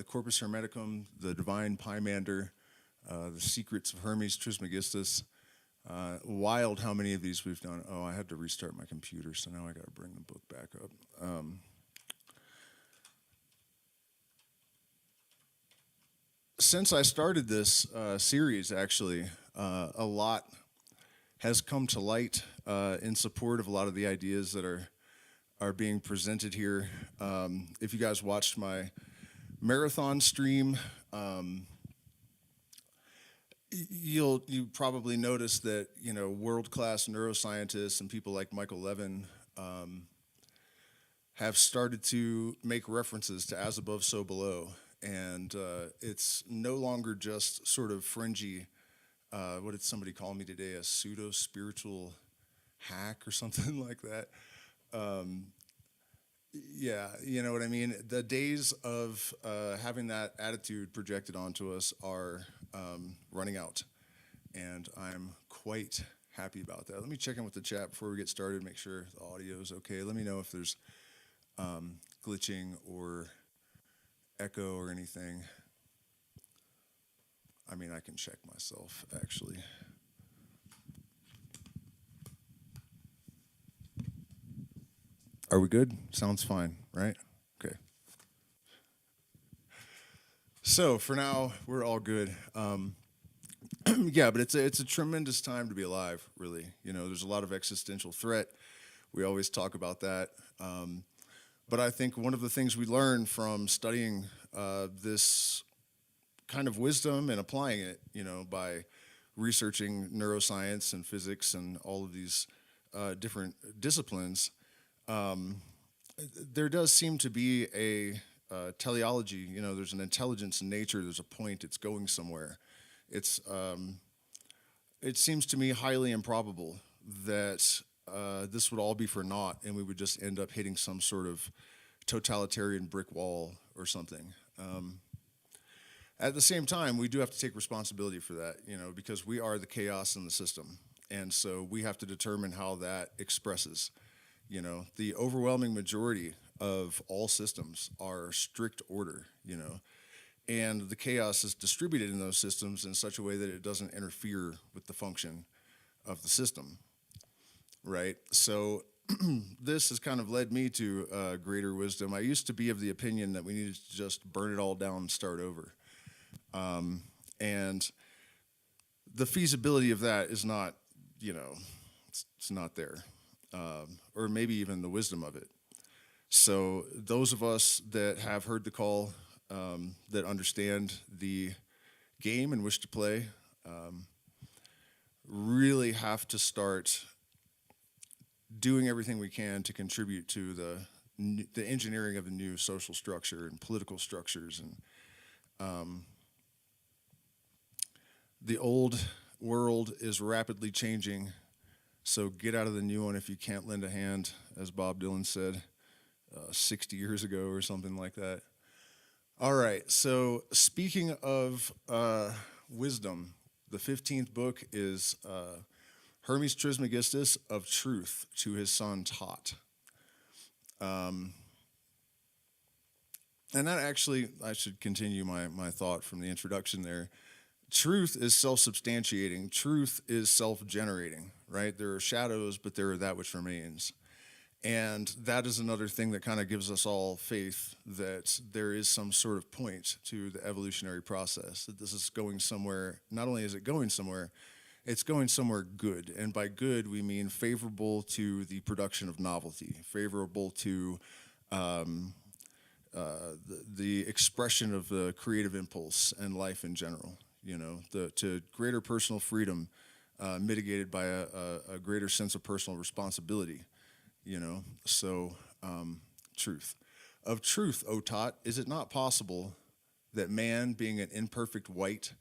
the Corpus Hermeticum, the Divine Pymander, the Secrets of Hermes Trismegistus. Wild how many of these we've done. Oh, I had to restart my computer, so now I got to bring the book back up. Since I started this series, actually, a lot has come to light in support of a lot of the ideas that are being presented here. If you guys watched my marathon stream, you probably noticed that world-class neuroscientists and people like Michael Levin have started to make references to as above, so below. And it's no longer just sort of fringy, what did somebody call me today, a pseudo-spiritual hack or something like that. Yeah, you know what I mean? The days of having that attitude projected onto us are running out, and I'm quite happy about that. Let me check in with the chat before we get started, make sure the audio is okay. Let me know if there's glitching or echo or anything. I mean, I can check myself, actually. Are we good? Sounds fine, right? Okay. So for now, we're all good. Yeah, but it's a tremendous time to be alive, really. There's a lot of existential threat. We always talk about that. But I think one of the things we learn from studying this kind of wisdom and applying it, by researching neuroscience and physics and all of these different disciplines, there does seem to be a teleology. There's an intelligence in nature. There's a point. It's going somewhere. It seems to me highly improbable that this would all be for naught and we would just end up hitting some sort of totalitarian brick wall or something. At the same time, we do have to take responsibility for that, because we are the chaos in the system. And so we have to determine how that expresses. The overwhelming majority of all systems are strict order, and the chaos is distributed in those systems in such a way that it doesn't interfere with the function of the system, right? So this has kind of led me to greater wisdom. I used to be of the opinion that we needed to just burn it all down and start over. And the feasibility of that is not, it's not there. Or maybe even the wisdom of it. So those of us that have heard the call, that understand the game and wish to play, really have to start doing everything we can to contribute to the engineering of a new social structure and political structures. And the old world is rapidly changing. So get out of the new one if you can't lend a hand, as Bob Dylan said 60 years ago or something like that. All right, so speaking of wisdom, the 15th book is Hermes Trismegistus of Truth to his son Thoth. And that actually, I should continue my thought from the introduction there. Truth is self-substantiating. Truth is self-generating, right? There are shadows, but there are that which remains. And that is another thing that kind of gives us all faith that there is some sort of point to the evolutionary process, that this is going somewhere. Not only is it going somewhere, it's going somewhere good. And by good, we mean favorable to the production of novelty, favorable to the expression of the creative impulse and life in general. To greater personal freedom, mitigated by a greater sense of personal responsibility, So, truth. Of truth, O Thoth, is it not possible that man, being an imperfect white,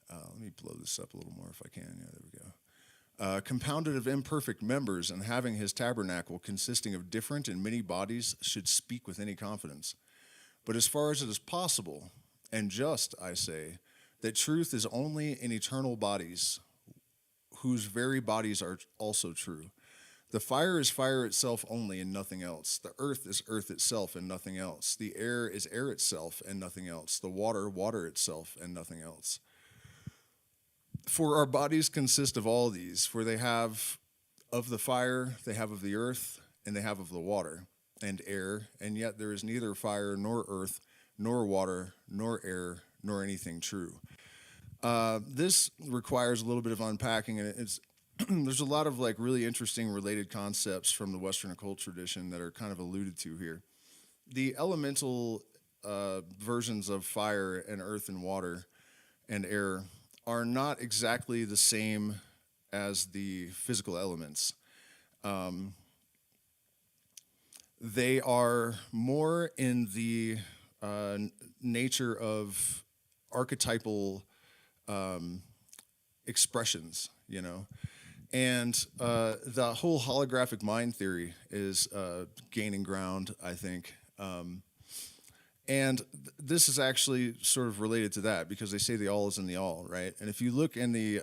let me blow this up a little more if I can. Yeah, there we go. Compounded of imperfect members and having his tabernacle consisting of different and many bodies, should speak with any confidence. But as far as it is possible, and just, I say, that truth is only in eternal bodies, whose very bodies are also true, The fire is fire itself only and nothing else. The earth is earth itself and nothing else. The air is air itself and nothing else. The water, water itself and nothing else. For our bodies consist of all these, for they have of the fire, they have of the earth, and they have of the water and air, and yet there is neither fire nor earth, nor water, nor air, nor anything true. This requires a little bit of unpacking, and it's there's a lot of like really interesting related concepts from the Western occult tradition that are kind of alluded to here. The elemental versions of fire and earth and water and air are not exactly the same as the physical elements. They are more in the nature of archetypal expressions, you know. And the whole holographic mind theory is gaining ground, I think. And this is actually sort of related to that because they say the all is in the all, right? And if you look in the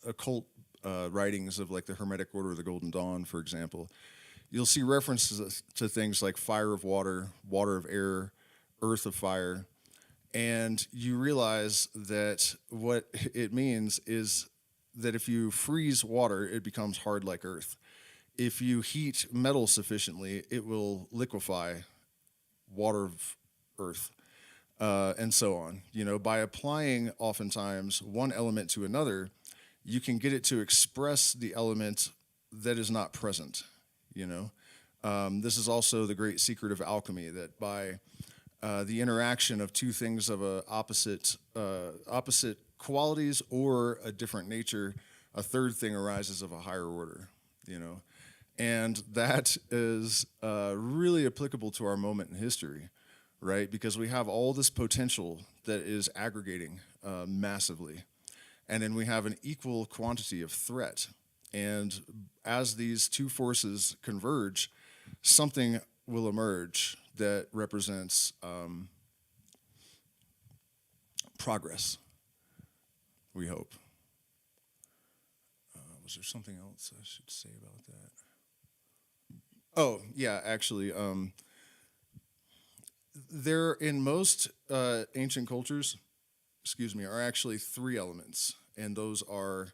occult writings of like the Hermetic Order of the Golden Dawn, for example, you'll see references to things like fire of water, water of air, earth of fire. And you realize that what it means is that if you freeze water, it becomes hard like earth. If you heat metal sufficiently, it will liquefy water of earth, and so on. You know, by applying oftentimes one element to another, you can get it to express the element that is not present, you know. This is also the great secret of alchemy, that by the interaction of two things of opposite qualities or a different nature, a third thing arises of a higher order, you know. And that is really applicable to our moment in history, right? Because we have all this potential that is aggregating massively. And then we have an equal quantity of threat. And as these two forces converge, something will emerge that represents progress, we hope. Was there something else I should say about that? Oh, yeah, actually, there in most ancient cultures, are actually three elements, and those are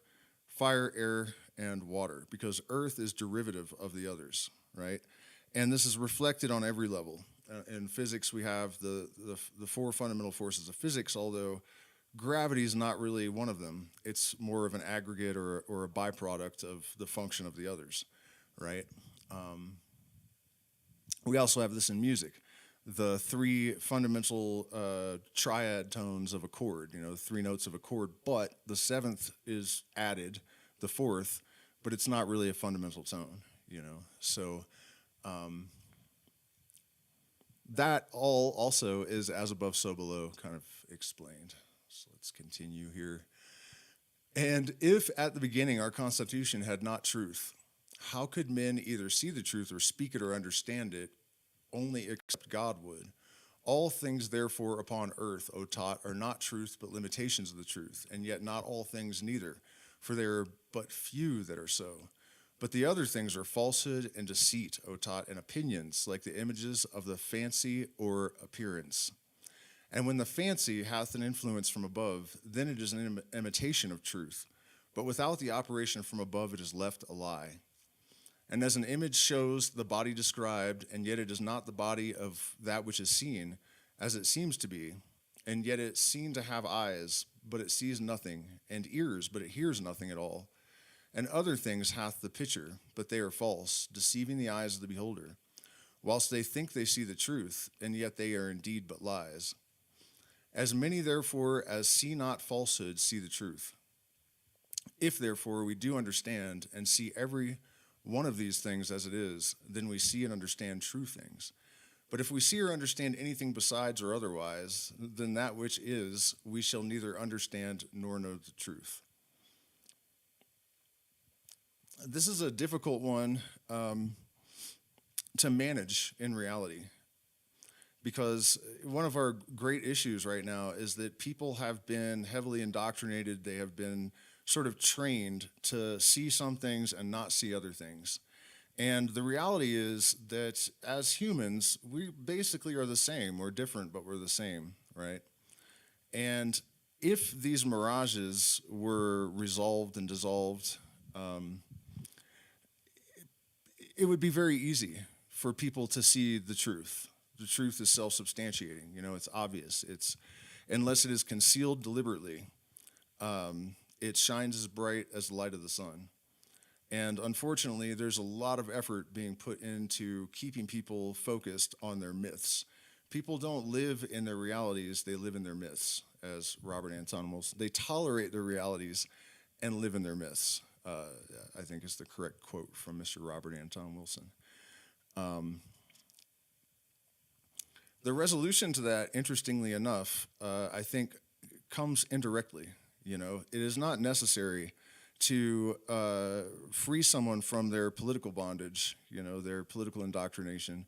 fire, air, and water, because earth is derivative of the others, right? And this is reflected on every level. In physics, we have the four fundamental forces of physics, although gravity is not really one of them. It's more of an aggregate or a byproduct of the function of the others, right? We also have this in music. The three fundamental triad tones of a chord, you know, the three notes of a chord, but the seventh is added, the fourth, but it's not really a fundamental tone, you know. So that all also is as above, so below kind of explained. So let's continue here. And if at the beginning our constitution had not truth, how could men either see the truth or speak it or understand it, only except God would? All things therefore upon earth, O Thoth, are not truth but limitations of the truth, and yet not all things neither, for there are but few that are so. But the other things are falsehood and deceit, O Thoth, and opinions, like the images of the fancy or appearance. And when the fancy hath an influence from above, then it is an imitation of truth. But without the operation from above, it is left a lie. And as an image shows the body described, and yet it is not the body of that which is seen, as it seems to be, and yet it's seen to have eyes, but it sees nothing, and ears, but it hears nothing at all. And other things hath the picture, but they are false, deceiving the eyes of the beholder, whilst they think they see the truth, and yet they are indeed but lies. As many, therefore, as see not falsehood, see the truth. If, therefore, we do understand and see every one of these things as it is, then we see and understand true things. But if we see or understand anything besides or otherwise, then that which is, we shall neither understand nor know the truth. This is a difficult one to manage in reality, because one of our great issues right now is that people have been heavily indoctrinated. They have been sort of trained to see some things and not see other things. And the reality is that as humans, we basically are the same. We're different, but we're the same, right? And if these mirages were resolved and dissolved, it would be very easy for people to see the truth. The truth is self-substantiating. You know, it's obvious. It's unless it is concealed deliberately, it shines as bright as the light of the sun. And unfortunately, there's a lot of effort being put into keeping people focused on their myths. People don't live in their realities, they live in their myths, as Robert Anton Wilson. They tolerate their realities and live in their myths, I think is the correct quote from Mr. Robert Anton Wilson. The resolution to that, interestingly enough, I think comes indirectly. You know, it is not necessary to free someone from their political bondage, you know, their political indoctrination,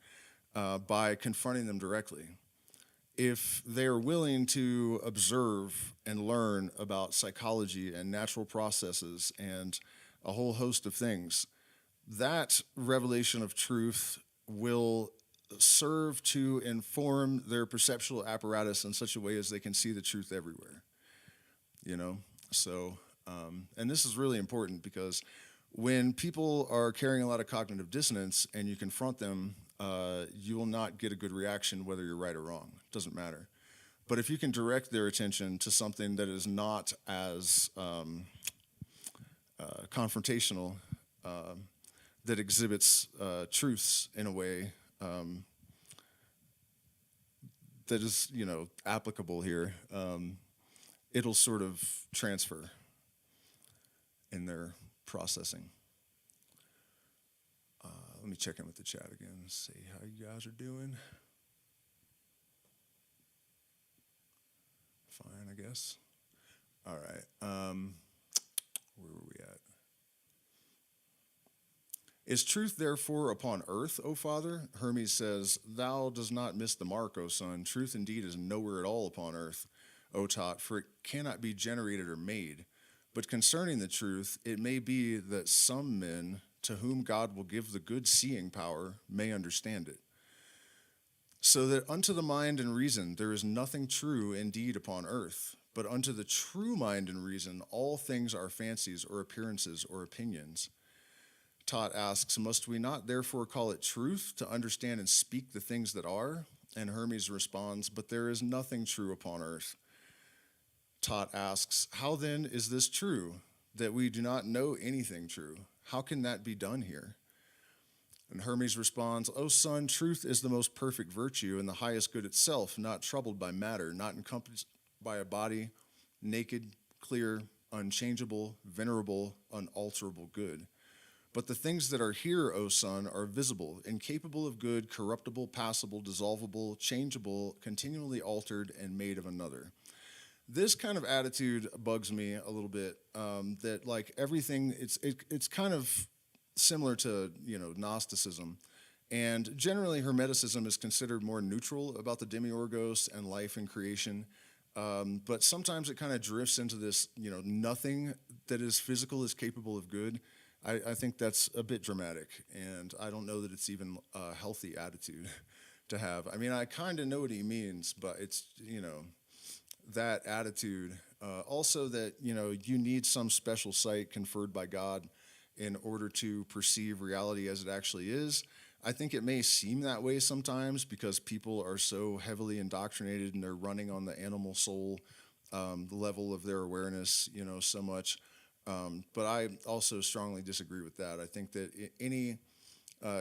by confronting them directly. If they're willing to observe and learn about psychology and natural processes and a whole host of things, that revelation of truth will serve to inform their perceptual apparatus in such a way as they can see the truth everywhere, you know? So, and this is really important because when people are carrying a lot of cognitive dissonance and you confront them, you will not get a good reaction whether you're right or wrong. It doesn't matter. But if you can direct their attention to something that is not as confrontational, that exhibits truths in a way that is, you know, applicable here, it'll sort of transfer in their processing. Let me check in with the chat again and see how you guys are doing. Fine, I guess. All right. Where were we at? Is truth therefore upon earth, O Father? Hermes says, thou does not miss the mark, O son. Truth indeed is nowhere at all upon earth, O Thoth, for it cannot be generated or made. But concerning the truth, it may be that some men to whom God will give the good seeing power may understand it. So that unto the mind and reason there is nothing true indeed upon earth, but unto the true mind and reason all things are fancies or appearances or opinions. Thoth asks, must we not therefore call it truth to understand and speak the things that are? And Hermes responds, but there is nothing true upon earth. Thoth asks, how then is this true, that we do not know anything true? How can that be done here? And Hermes responds, O son, truth is the most perfect virtue and the highest good itself, not troubled by matter, not encompassed by a body, naked, clear, unchangeable, venerable, unalterable good. But the things that are here, O son, are visible, incapable of good, corruptible, passable, dissolvable, changeable, continually altered, and made of another. This kind of attitude bugs me a little bit, that like everything, it's kind of similar to, you know, Gnosticism. And generally Hermeticism is considered more neutral about the demiurgos and life and creation. But sometimes it kind of drifts into this, you know, nothing that is physical is capable of good. I think that's a bit dramatic, and I don't know that it's even a healthy attitude to have. I mean, I kind of know what he means, but it's, you know, that attitude. Also that, you know, you need some special sight conferred by God in order to perceive reality as it actually is. I think it may seem that way sometimes because people are so heavily indoctrinated and they're running on the animal soul, the level of their awareness, you know, so much. But I also strongly disagree with that. I think that any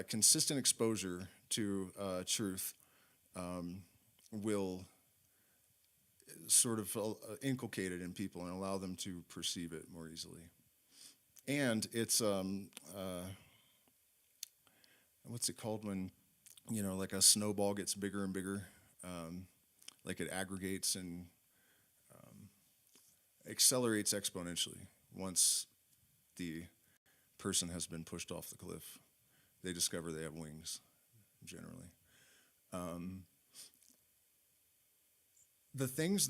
consistent exposure to truth will sort of inculcate it in people and allow them to perceive it more easily. And it's, what's it called when, you know, like a snowball gets bigger and bigger, like it aggregates and accelerates exponentially. Once the person has been pushed off the cliff, they discover they have wings, generally. the things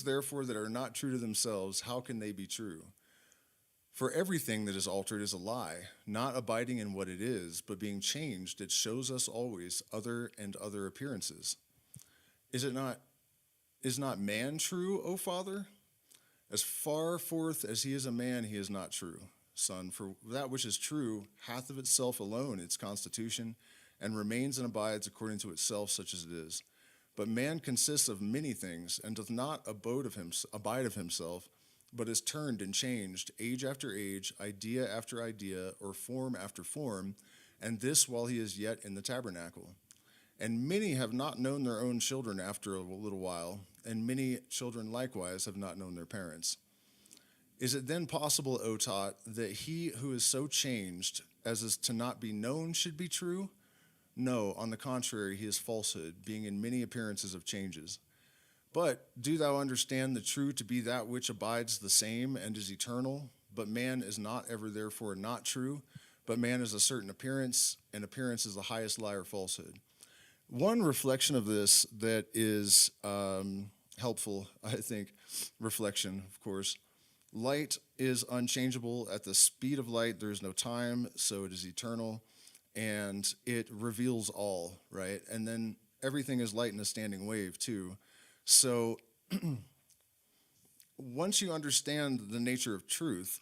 therefore that are not true to themselves, how can they be true? For everything that is altered is a lie, not abiding in what it is, but being changed, it shows us always other and other appearances. Is not man true, O Father? As far forth as he is a man, he is not true, Son. For that which is true hath of itself alone its constitution, and remains and abides according to itself, such as it is. But man consists of many things, and doth not abide of himself, but is turned and changed, age after age, idea after idea, or form after form, and this while he is yet in the tabernacle. And many have not known their own children after a little while, and many children likewise have not known their parents. Is it then possible, O Thoth, that he who is so changed as is to not be known should be true? No, on the contrary, he is falsehood, being in many appearances of changes. But do thou understand the true to be that which abides the same and is eternal? But man is not ever therefore not true, but man is a certain appearance, and appearance is the highest lie or falsehood. One reflection of this that is helpful, I think, reflection, of course. Light is unchangeable. At the speed of light, there is no time, so it is eternal. And it reveals all, right? And then everything is light in a standing wave, too. So once you understand the nature of truth,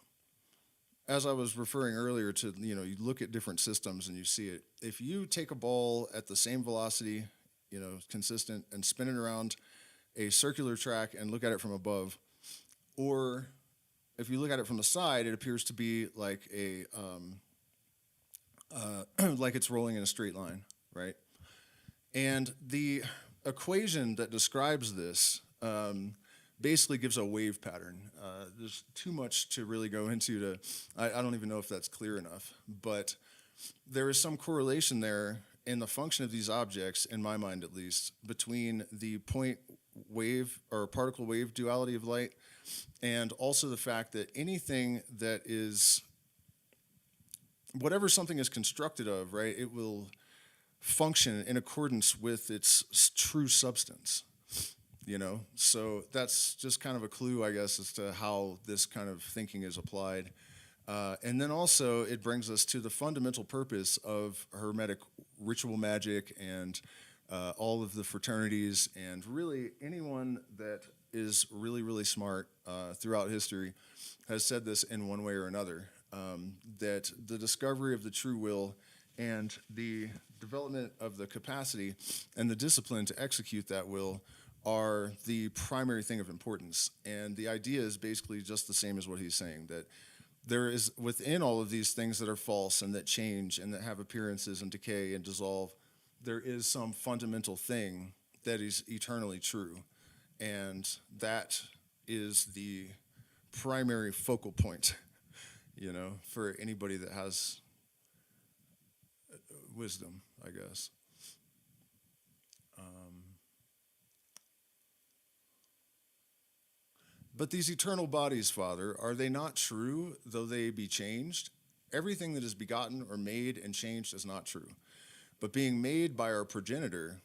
as I was referring earlier to, you look at different systems and you see it. If you take a ball at the same velocity, consistent, and spin it around a circular track and look at it from above, or if you look at it from the side, it appears to be like like it's rolling in a straight line, right? And the equation that describes this basically gives a wave pattern. There's too much to really go into I don't even know if that's clear enough, but there is some correlation there in the function of these objects, in my mind at least, between the point wave or particle wave duality of light and also the fact that anything that is whatever something is constructed of, right, it will function in accordance with its true substance, So that's just kind of a clue, I guess, as to how this kind of thinking is applied. And then also it brings us to the fundamental purpose of hermetic ritual magic and all of the fraternities, and really anyone that is really, really smart throughout history has said this in one way or another. That the discovery of the true will and the development of the capacity and the discipline to execute that will are the primary thing of importance. And the idea is basically just the same as what he's saying, that there is within all of these things that are false and that change and that have appearances and decay and dissolve, there is some fundamental thing that is eternally true. And that is the primary focal point, for anybody that has wisdom, I guess. But these eternal bodies, Father, are they not true, though they be changed? Everything that is begotten or made and changed is not true. But being made by our progenitor,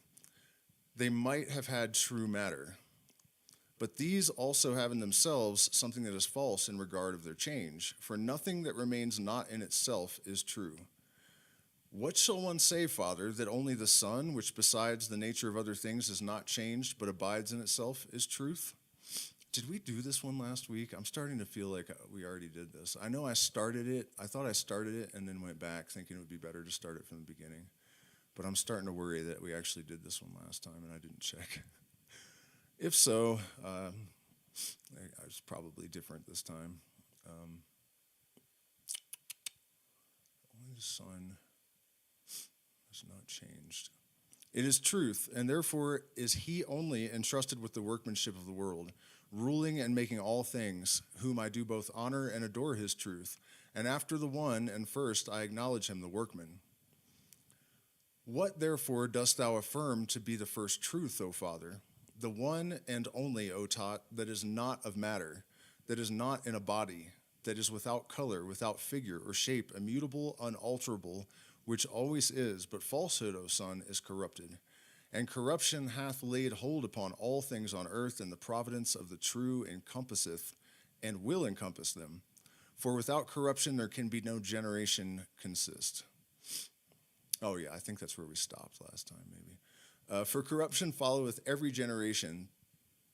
they might have had true matter. But these also have in themselves something that is false in regard of their change, for nothing that remains not in itself is true. What shall one say, Father, that only the sun, which besides the nature of other things is not changed but abides in itself, is truth? Did we do this one last week? I'm starting to feel like we already did this. I know I started it. I thought I started it and then went back thinking it would be better to start it from the beginning. But I'm starting to worry that we actually did this one last time and I didn't check. If so, it's probably different this time. Only the sun has not changed. It is truth, and therefore is he only entrusted with the workmanship of the world, ruling and making all things, whom I do both honor and adore his truth. And after the one and first I acknowledge him the workman. What therefore dost thou affirm to be the first truth, O Father? The one and only, O Thoth, that is not of matter, that is not in a body, that is without color, without figure or shape, immutable, unalterable, which always is, but falsehood, O Son, is corrupted. And corruption hath laid hold upon all things on earth, and the providence of the true encompasseth and will encompass them. For without corruption there can be no generation consist. Oh yeah, I think that's where we stopped last time, maybe. For corruption followeth every generation,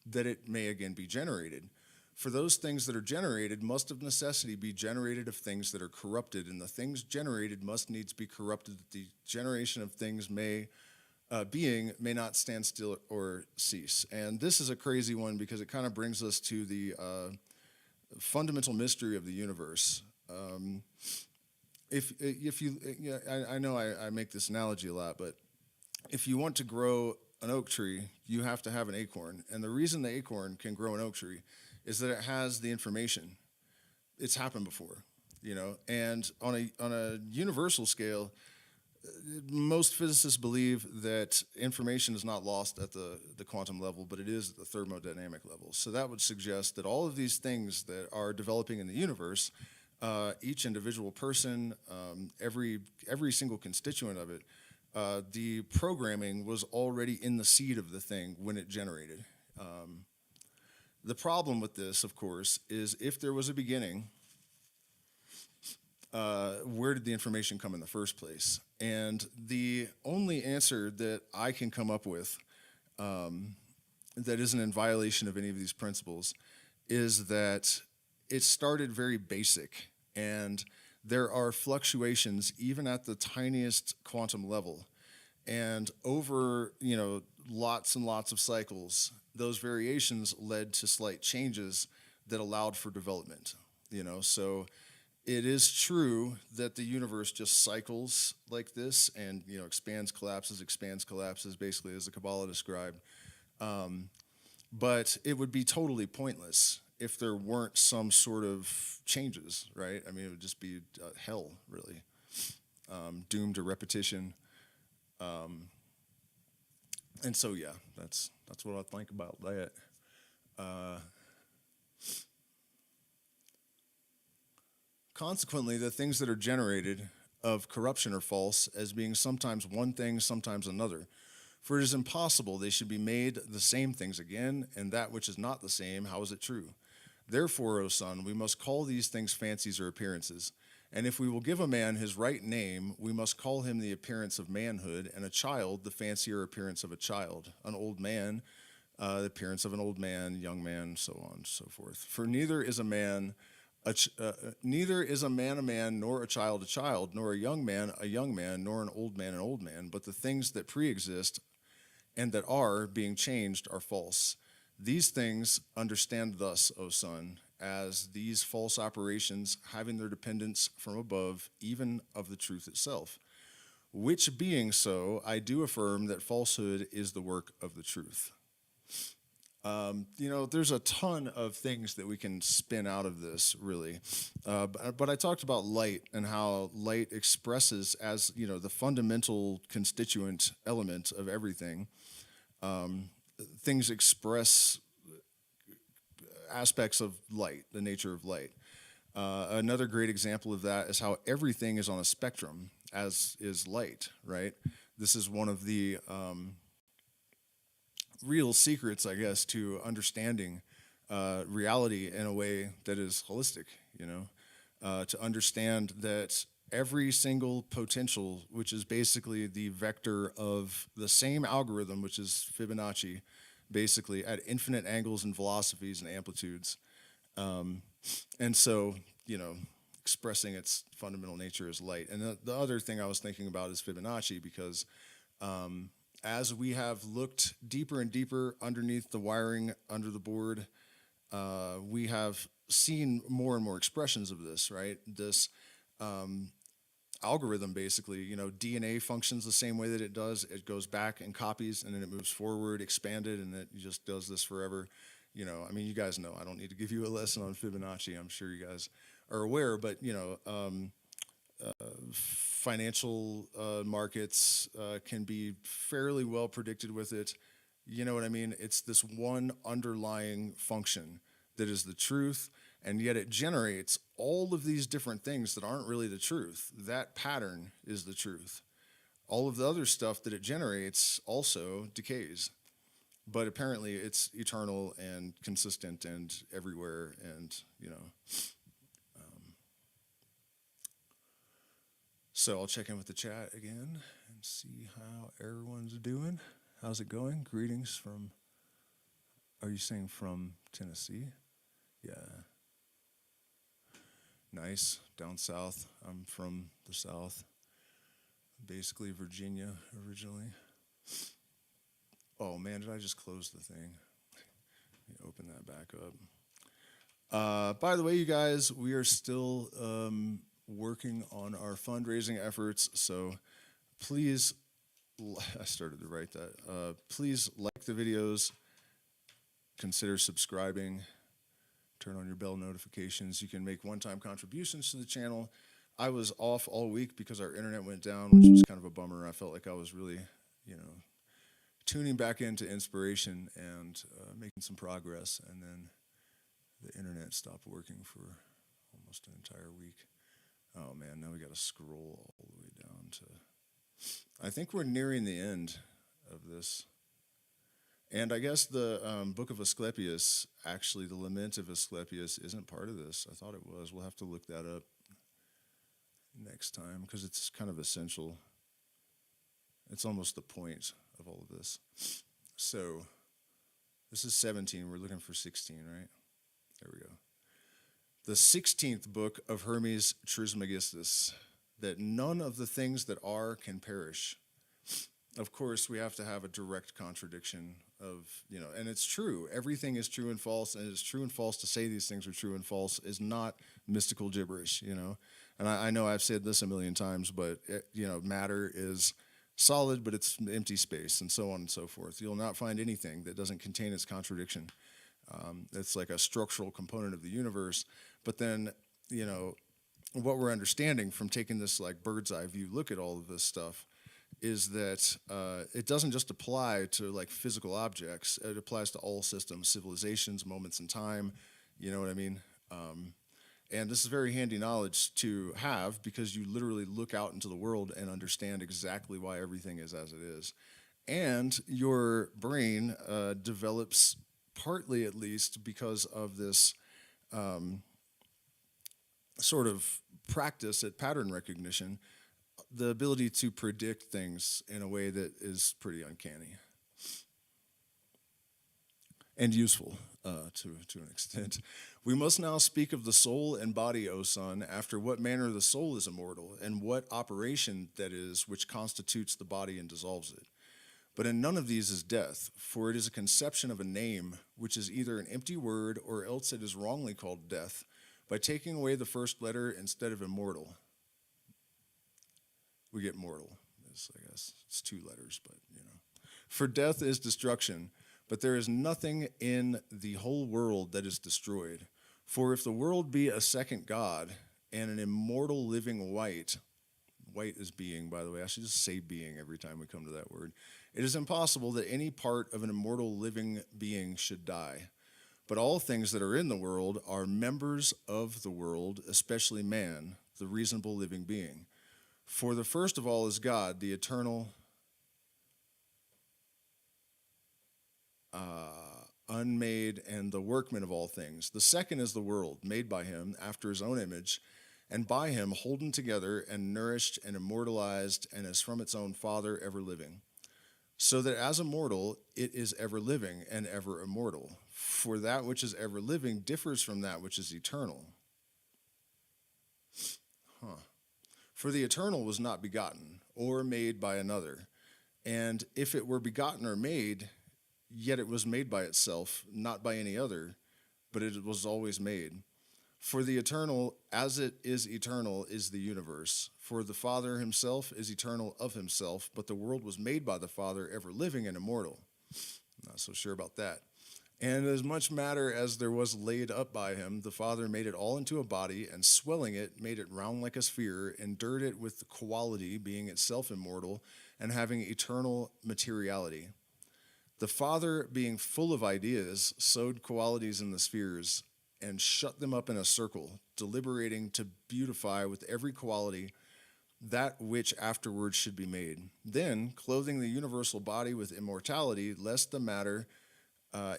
that it may again be generated. For those things that are generated must of necessity be generated of things that are corrupted, and the things generated must needs be corrupted, that the generation of things may not stand still or cease. And this is a crazy one because it kind of brings us to the fundamental mystery of the universe. If you, yeah, I know I make this analogy a lot, but if you want to grow an oak tree, you have to have an acorn. And the reason the acorn can grow an oak tree is that it has the information. It's happened before, And on a universal scale, most physicists believe that information is not lost at the quantum level, but it is at the thermodynamic level. So that would suggest that all of these things that are developing in the universe, each individual person, every single constituent of it, the programming was already in the seed of the thing when it generated. The problem with this, of course, is if there was a beginning, where did the information come in the first place? And the only answer that I can come up with that isn't in violation of any of these principles is that it started very basic, and there are fluctuations even at the tiniest quantum level. And over, lots and lots of cycles, those variations led to slight changes that allowed for development, So it is true that the universe just cycles like this and, expands, collapses, basically, as the Kabbalah described. But it would be totally pointless if there weren't some sort of changes, right? I mean, it would just be hell, really, doomed to repetition. And so, yeah, that's what I think about that. Consequently, the things that are generated of corruption are false, as being sometimes one thing, sometimes another. For it is impossible they should be made the same things again, and that which is not the same, how is it true? Therefore, O son, we must call these things fancies or appearances. And if we will give a man his right name, we must call him the appearance of manhood, and a child the fancy or appearance of a child, an old man the appearance of an old man, young man, so on and so forth. For neither is a man a man, nor a child, nor a young man, nor an old man, but the things that pre-exist and that are being changed are false. These things understand thus, O son, as these false operations having their dependence from above, even of the truth itself. Which being so, I do affirm that falsehood is the work of the truth. There's a ton of things that we can spin out of this, really. But I talked about light and how light expresses as, the fundamental constituent element of everything. Things express aspects of light, the nature of light. Another great example of that is how everything is on a spectrum, as is light, right? This is one of the real secrets, I guess, to understanding reality in a way that is holistic, to understand that every single potential, which is basically the vector of the same algorithm, which is Fibonacci, basically at infinite angles and velocities and amplitudes. And so, expressing its fundamental nature as light. And the other thing I was thinking about is Fibonacci, because as we have looked deeper and deeper underneath the wiring under the board, we have seen more and more expressions of this, right? This algorithm, basically, DNA functions the same way that it does. It goes back and copies, and then it moves forward, expanded, and it just does this forever. You guys know. I don't need to give you a lesson on Fibonacci. I'm sure you guys are aware, but, financial markets can be fairly well predicted with it. You know what I mean? It's this one underlying function that is the truth, and yet it generates all of these different things that aren't really the truth. That pattern is the truth. all of the other stuff that it generates also decays. But apparently it's eternal and consistent and everywhere, and so I'll check in with the chat again and see how everyone's doing. How's it going? Greetings from, are you saying from Tennessee? Yeah. Nice. Down south. I'm from the south. Basically Virginia originally. Oh man, did I just close the thing? Let me open that back up. By the way, you guys, we are still working on our fundraising efforts, so please, I started to write that. Please like the videos, consider subscribing, turn on your bell notifications. You can make one-time contributions to the channel. I was off all week because our internet went down, which was kind of a bummer. I felt like I was really, tuning back into inspiration and making some progress, and then the internet stopped working for almost an entire week. Oh man, now we got to scroll all the way down to, I think we're nearing the end of this. And I guess the book of Asclepius, actually the Lament of Asclepius, isn't part of this. I thought it was. We'll have to look that up next time because it's kind of essential. It's almost the point of all of this. So this is 17. We're looking for 16, right? There we go. The 16th book of Hermes Trismegistus, that none of the things that are can perish. Of course, we have to have a direct contradiction of, and it's true. Everything is true and false, and it's true and false to say these things are true and false is not mystical gibberish, And I know I've said this a million times, but, matter is solid, but it's empty space, and so on and so forth. You'll not find anything that doesn't contain its contradiction. It's like a structural component of the universe. But then, what we're understanding from taking this like bird's eye view look at all of this stuff is that it doesn't just apply to like physical objects. It applies to all systems, civilizations, moments in time. You know what I mean? And this is very handy knowledge to have because you literally look out into the world and understand exactly why everything is as it is. And your brain develops, partly at least, because of this sort of practice at pattern recognition, the ability to predict things in a way that is pretty uncanny and useful to an extent. We must now speak of the soul and body, O son, after what manner the soul is immortal, and what operation that is which constitutes the body and dissolves it. But in none of these is death, for it is a conception of a name, which is either an empty word, or else it is wrongly called death, by taking away the first letter instead of immortal. We get mortal, I guess. It's two letters, but For death is destruction, but there is nothing in the whole world that is destroyed. For if the world be a second God, and an immortal living white is being, by the way, I should just say being every time we come to that word. It is impossible that any part of an immortal living being should die. But all things that are in the world are members of the world, especially man, the reasonable living being. For the first of all is God, the eternal, unmade, and the workman of all things. The second is the world, made by him after his own image, and by him holden together and nourished and immortalized, and as from its own Father ever living. So that as immortal, it is ever living and ever immortal. For that which is ever living differs from that which is eternal. For the eternal was not begotten or made by another. And if it were begotten or made, yet it was made by itself, not by any other, but it was always made. For the eternal, as it is eternal, is the universe. For the Father himself is eternal of himself, but the world was made by the Father, ever living and immortal. Not so sure about that. And as much matter as there was laid up by him, the Father made it all into a body, and swelling it, made it round like a sphere, endured it with the quality, being itself immortal, and having eternal materiality. The Father, being full of ideas, sowed qualities in the spheres, and shut them up in a circle, deliberating to beautify with every quality that which afterwards should be made. Then, clothing the universal body with immortality, lest the matter,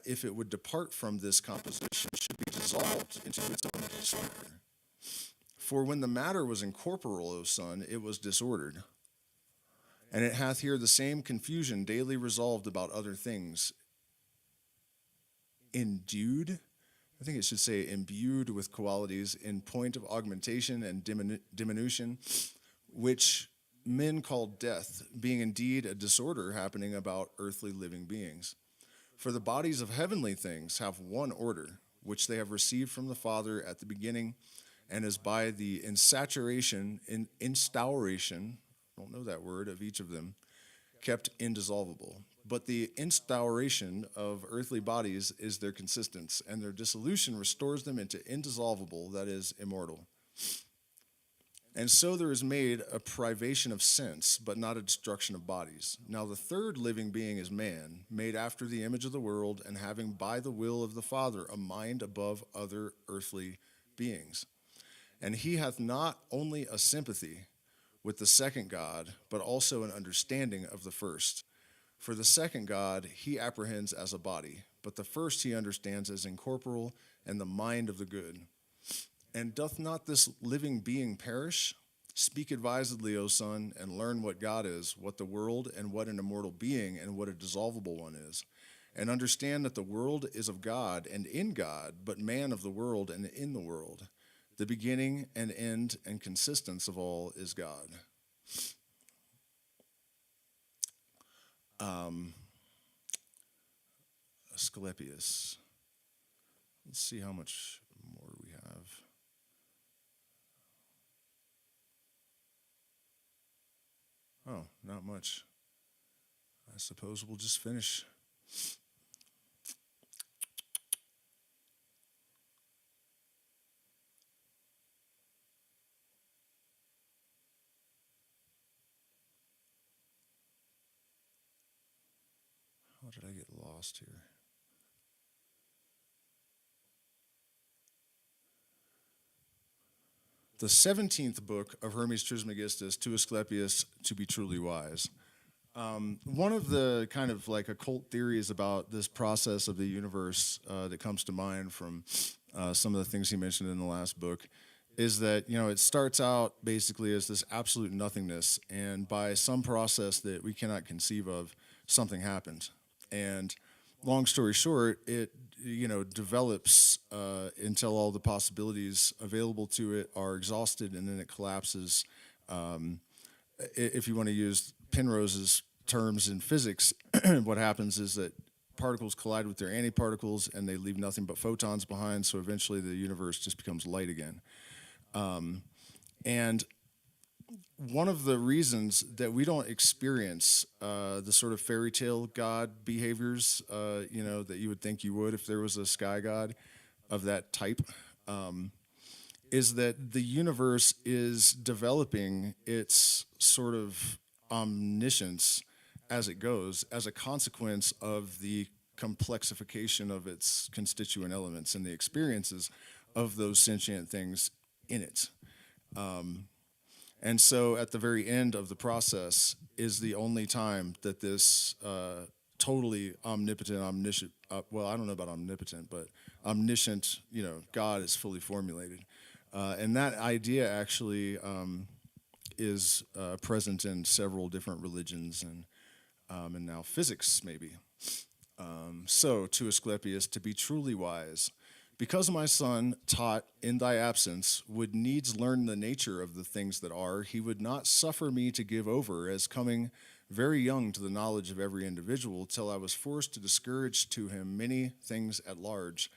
if it would depart from this composition, should be dissolved into its own disorder. For when the matter was incorporeal, O son, it was disordered. And it hath here the same confusion daily resolved about other things. Endued, I think it should say imbued with qualities in point of augmentation and diminution, which men call death, being indeed a disorder happening about earthly living beings. For the bodies of heavenly things have one order, which they have received from the Father at the beginning, and is by the instauration, I don't know that word, of each of them, kept indissoluble. But the instauration of earthly bodies is their consistence, and their dissolution restores them into indissoluble, that is, immortal. And so there is made a privation of sense, but not a destruction of bodies. Now the third living being is man, made after the image of the world, and having by the will of the Father a mind above other earthly beings. And he hath not only a sympathy with the second God, but also an understanding of the first. For the second God he apprehends as a body, but the first he understands as incorporeal and the mind of the good. And doth not this living being perish? Speak advisedly, O son, and learn what God is, what the world, and what an immortal being, and what a dissolvable one is. And understand that the world is of God and in God, but man of the world and in the world. The beginning and end and consistence of all is God. Asclepius. Let's see how much more we have. Oh, not much. I suppose we'll just finish. How did I get lost here? The 17th book of Hermes Trismegistus, to Asclepius, to be truly wise. One of the kind of like occult theories about this process of the universe that comes to mind from some of the things he mentioned in the last book is that, you know, it starts out basically as this absolute nothingness, and by some process that we cannot conceive of, something happened. And long story short, it, you know, develops until all the possibilities available to it are exhausted, and then it collapses. If you want to use Penrose's terms in physics, what happens is that particles collide with their antiparticles, and they leave nothing but photons behind, so eventually the universe just becomes light again. And one of the reasons that we don't experience the sort of fairy tale god behaviors, you know, that you would think you would if there was a sky god of that type, is that the universe is developing its sort of omniscience as it goes, as a consequence of the complexification of its constituent elements and the experiences of those sentient things in it. And so at the very end of the process is the only time that this totally omnipotent, omniscient, well, I don't know about omnipotent, but omniscient, you know, God is fully formulated. And that idea actually is present in several different religions and now physics, maybe. So to Asclepius, to be truly wise, because my son, taught in thy absence, would needs learn the nature of the things that are, he would not suffer me to give over as coming very young to the knowledge of every individual, till I was forced to discourage to him many things at large,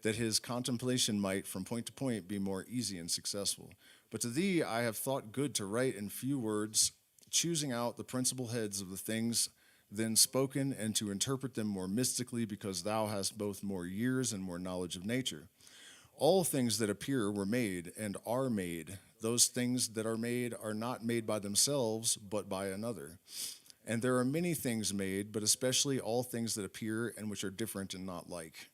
that his contemplation might from point to point be more easy and successful. But to thee I have thought good to write in few words, choosing out the principal heads of the things then spoken, and to interpret them more mystically, because thou hast both more years and more knowledge of nature. All things that appear were made and are made. Those things that are made are not made by themselves, but by another. And there are many things made, but especially all things that appear and which are different and not like.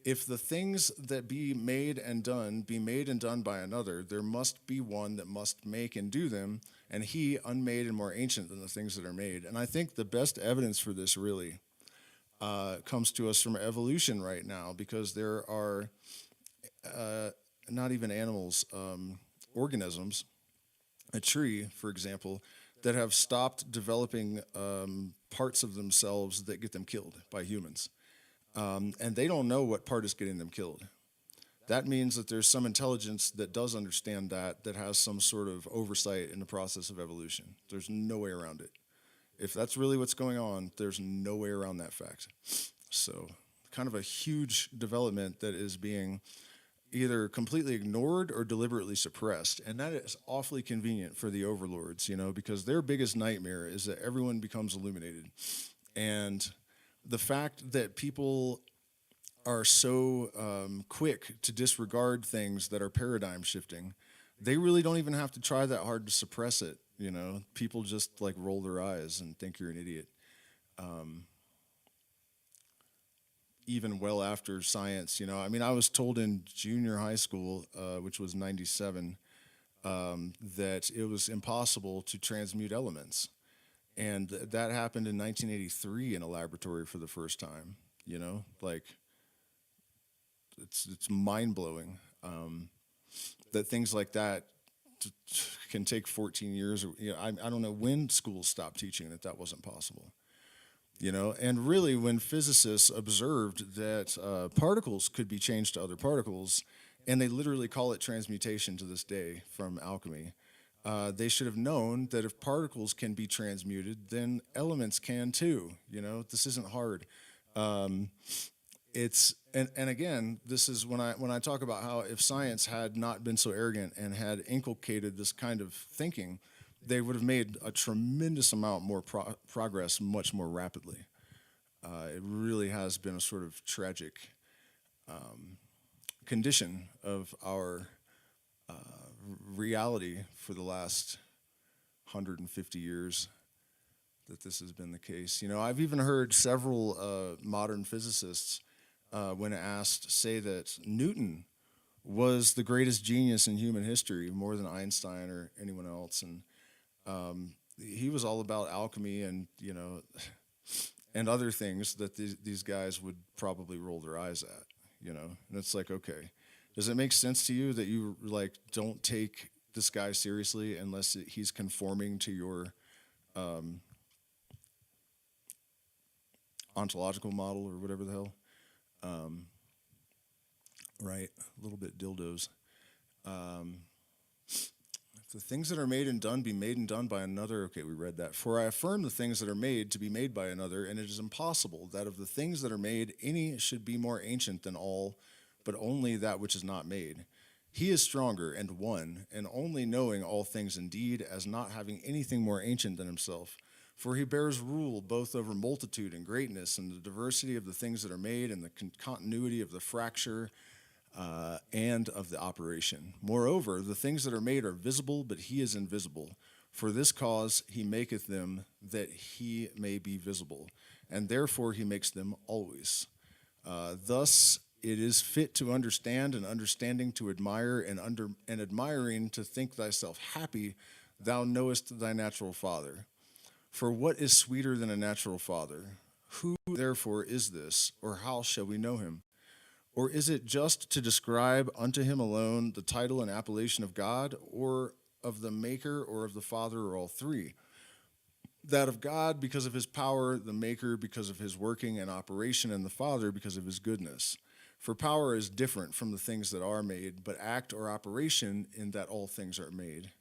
if the things that be made and done be made and done by another, there must be one that must make and do them, and he unmade and more ancient than the things that are made. And I think the best evidence for this really comes to us from evolution right now, because there are not even animals, organisms, a tree, for example, that have stopped developing parts of themselves that get them killed by humans. And they don't know what part is getting them killed. That means that there's some intelligence that does understand that has some sort of oversight in the process of evolution. There's no way around it. If that's really what's going on, there's no way around that fact. So, kind of a huge development that is being either completely ignored or deliberately suppressed. And that is awfully convenient for the overlords, because their biggest nightmare is that everyone becomes illuminated. And the fact that people are so quick to disregard things that are paradigm shifting, they really don't even have to try that hard to suppress it. People just like roll their eyes and think you're an idiot. Even well after science, I was told in junior high school, which was 97, that it was impossible to transmute elements. And that happened in 1983 in a laboratory for the first time. It's mind-blowing that things like that can take 14 years. I don't know when schools stopped teaching that wasn't possible. And really, when physicists observed that particles could be changed to other particles, and they literally call it transmutation to this day from alchemy, they should have known that if particles can be transmuted, then elements can too. This isn't hard. And again, this is when I talk about how if science had not been so arrogant and had inculcated this kind of thinking, they would have made a tremendous amount more progress much more rapidly. It really has been a sort of tragic condition of our reality for the last 150 years that this has been the case. I've even heard several modern physicists, when asked, say that Newton was the greatest genius in human history, more than Einstein or anyone else. And he was all about alchemy and and other things that these guys would probably roll their eyes at. And it's like, okay, does it make sense to you that you don't take this guy seriously unless he's conforming to your ontological model or whatever the hell? Right, a little bit dildos. If the things that are made and done be made and done by another, okay, we read that. For I affirm the things that are made to be made by another, and it is impossible that of the things that are made, any should be more ancient than all, but only that which is not made. He is stronger and one, and only knowing all things indeed, as not having anything more ancient than himself. For he bears rule both over multitude and greatness, and the diversity of the things that are made, and the continuity of the fracture, and of the operation. Moreover, the things that are made are visible, but he is invisible. For this cause he maketh them, that he may be visible, and therefore he makes them always. Thus it is fit to understand, and understanding to admire, and admiring to think thyself happy, thou knowest thy natural father. For what is sweeter than a natural father? Who therefore is this, or how shall we know him? Or is it just to describe unto him alone the title and appellation of God, or of the Maker, or of the Father, or all three? That of God because of his power, the Maker because of his working and operation, and the Father because of his goodness. For power is different from the things that are made, but act or operation in that all things are made.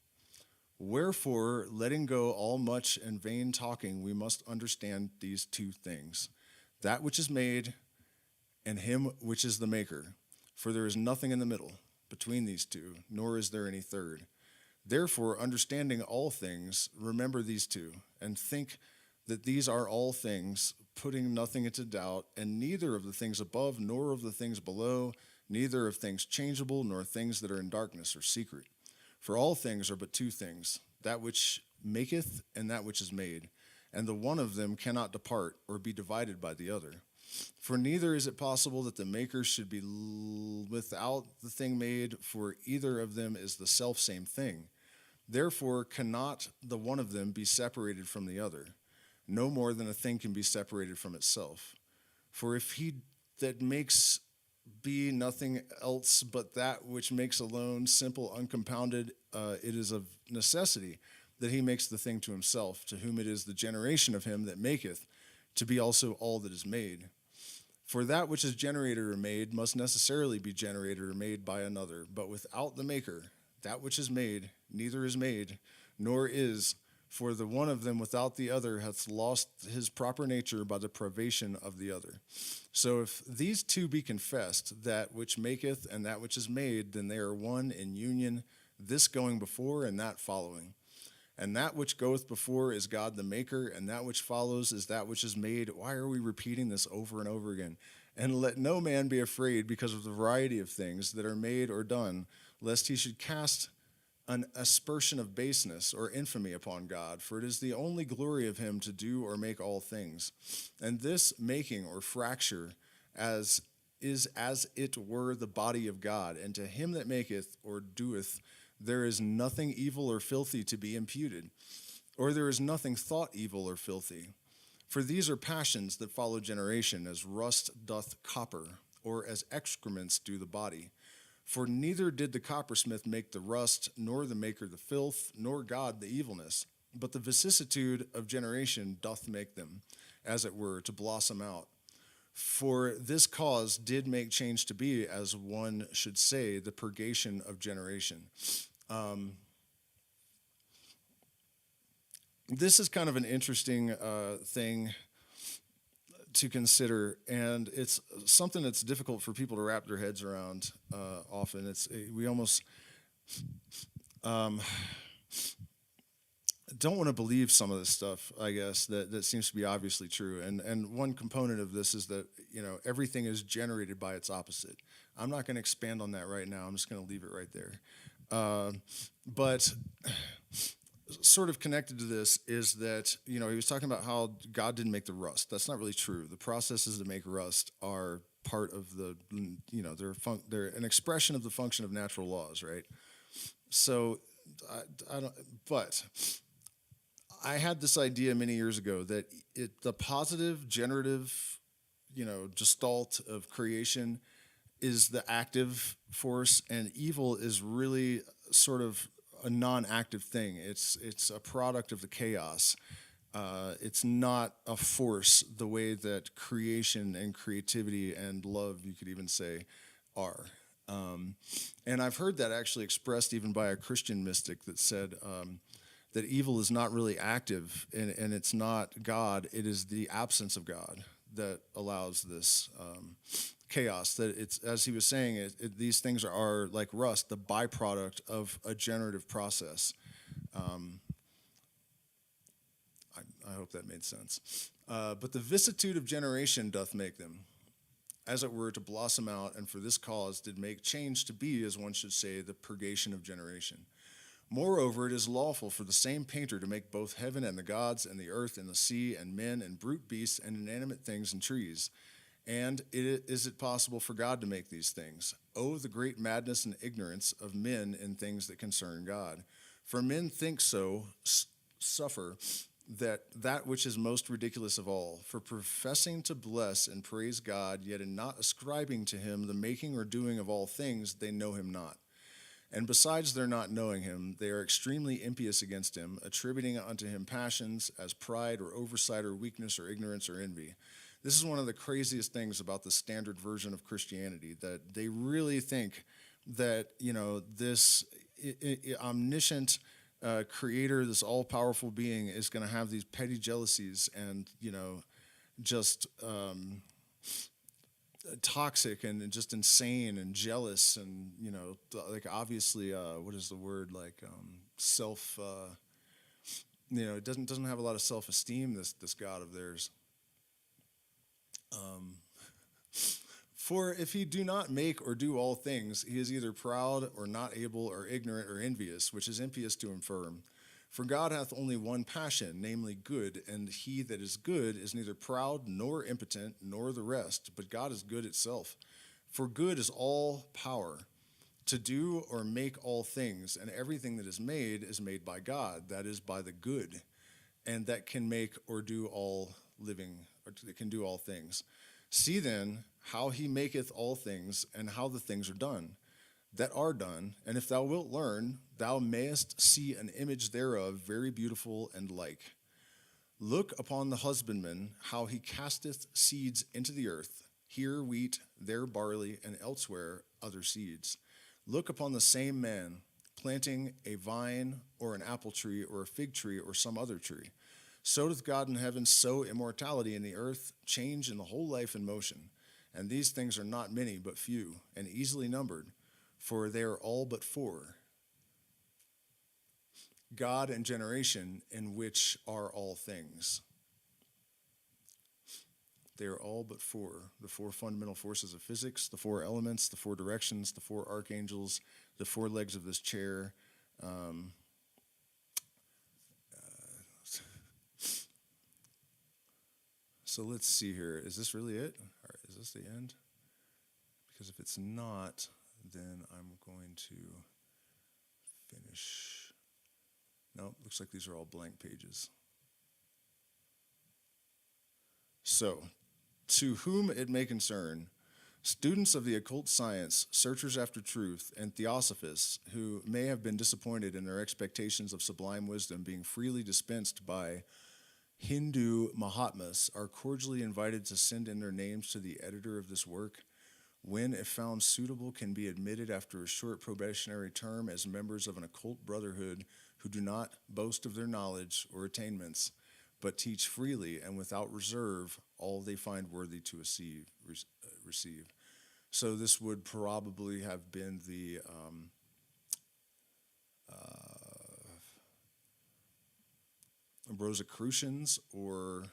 Wherefore, letting go all much and vain talking, we must understand these two things, that which is made, and him which is the maker. For there is nothing in the middle between these two, nor is there any third. Therefore, understanding all things, remember these two, and think that these are all things, putting nothing into doubt, and neither of the things above, nor of the things below, neither of things changeable, nor things that are in darkness or secret. For all things are but two things, that which maketh and that which is made, and the one of them cannot depart or be divided by the other. For neither is it possible that the maker should be without the thing made, for either of them is the selfsame thing. Therefore cannot the one of them be separated from the other, no more than a thing can be separated from itself. For if he that makes be nothing else but that which makes alone, simple, uncompounded, it is of necessity that he makes the thing to himself, to whom it is the generation of him that maketh, to be also all that is made. For that which is generated or made must necessarily be generated or made by another, but without the maker, that which is made, neither is made, nor is, for the one of them without the other hath lost his proper nature by the privation of the other. So if these two be confessed, that which maketh and that which is made, then they are one in union, this going before and that following. And that which goeth before is God the maker, and that which follows is that which is made. Why are we repeating this over and over again? And let no man be afraid because of the variety of things that are made or done, lest he should cast an aspersion of baseness or infamy upon God, for it is the only glory of him to do or make all things. And this making or fracture is as it were the body of God, and to him that maketh or doeth there is nothing evil or filthy to be imputed, or there is nothing thought evil or filthy. For these are passions that follow generation, as rust doth copper, or as excrements do the body. For neither did the coppersmith make the rust, nor the maker the filth, nor God the evilness, but the vicissitude of generation doth make them, as it were, to blossom out. For this cause did make change to be, as one should say, the purgation of generation. This is kind of an interesting thing to consider, and it's something that's difficult for people to wrap their heads around often. We almost don't want to believe some of this stuff, I guess, that seems to be obviously true. And one component of this is that, everything is generated by its opposite. I'm not going to expand on that right now. I'm just going to leave it right there. But sort of connected to this is that, he was talking about how God didn't make the rust. That's not really true. The processes to make rust are part of the, they're an expression of the function of natural laws, right? So but I had this idea many years ago that the positive generative, gestalt of creation is the active force, and evil is really sort of a non-active thing. It's a product of the chaos. It's not a force the way that creation and creativity and love, you could even say, are. And I've heard that actually expressed even by a Christian mystic that said that evil is not really active, and it's not God. It is the absence of God that allows this chaos. That it's, as he was saying, these things are like rust, the byproduct of a generative process. I hope that made sense. But the vicissitude of generation doth make them, as it were, to blossom out, and for this cause did make change to be, as one should say, the purgation of generation. Moreover, it is lawful for the same painter to make both heaven and the gods and the earth and the sea and men and brute beasts and inanimate things and trees. And is it possible for God to make these things? Oh, the great madness and ignorance of men in things that concern God. For men think so, suffer, that which is most ridiculous of all, for professing to bless and praise God, yet in not ascribing to him the making or doing of all things, they know him not. And besides their not knowing him, they are extremely impious against him, attributing unto him passions as pride or oversight or weakness or ignorance or envy. This is one of the craziest things about the standard version of Christianity, that they really think that, this omniscient creator, this all-powerful being is going to have these petty jealousies and, just toxic and just insane and jealous and, like obviously, what is the word, like self, it doesn't have a lot of self-esteem, this God of theirs. For if he do not make or do all things, he is either proud or not able or ignorant or envious, which is impious to affirm. For God hath only one passion, namely good, and he that is good is neither proud nor impotent nor the rest, but God is good itself. For good is all power, to do or make all things, and everything that is made by God, that is by the good, and that can make or do all living, or that can do all things. See then how he maketh all things, and how the things are done, that are done, and if thou wilt learn, thou mayest see an image thereof very beautiful and like. Look upon the husbandman, how he casteth seeds into the earth, here wheat, there barley, and elsewhere other seeds. Look upon the same man, planting a vine, or an apple tree, or a fig tree, or some other tree. So doth God in heaven sow immortality in the earth, change in the whole life and motion. And these things are not many, but few, and easily numbered, for they are all but four. God and generation, in which are all things. They are all but four. The four fundamental forces of physics, the four elements, the four directions, the four archangels, the four legs of this chair. So let's see here. Is this really it? Or is this the end? Because if it's not, then I'm going to finish. No, looks like these are all blank pages. So, to whom it may concern, students of the occult science, searchers after truth, and theosophists who may have been disappointed in their expectations of sublime wisdom being freely dispensed by Hindu Mahatmas are cordially invited to send in their names to the editor of this work, when, if found suitable, can be admitted after a short probationary term as members of an occult brotherhood who do not boast of their knowledge or attainments, but teach freely and without reserve all they find worthy to receive. So this would probably have been the Rosicrucians or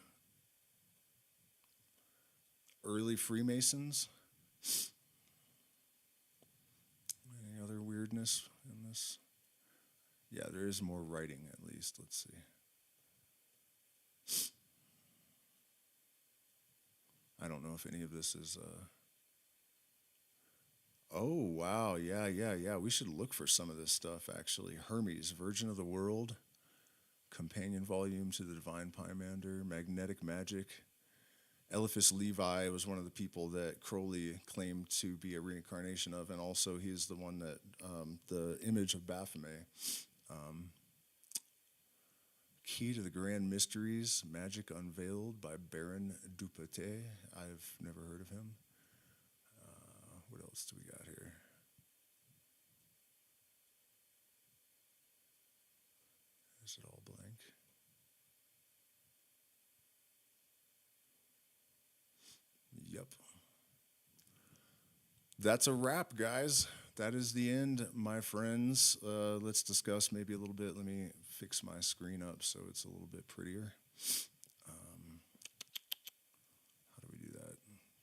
early Freemasons. Any other weirdness in this? Yeah, there is more writing at least. Let's see. I don't know if any of this is... Oh, wow. Yeah. We should look for some of this stuff, actually. Hermes, Virgin of the World, companion volume to the Divine Pymander, Magnetic Magic. Eliphas Levi was one of the people that Crowley claimed to be a reincarnation of, and also he's the one that, the image of Baphomet. Key to the Grand Mysteries, Magic Unveiled by Baron Dupotet. I've never heard of him. What else do we got here? Is it all blank? Yep. That's a wrap, guys. That is the end, my friends. Let's discuss maybe a little bit. Let me fix my screen up so it's a little bit prettier. How do we do that?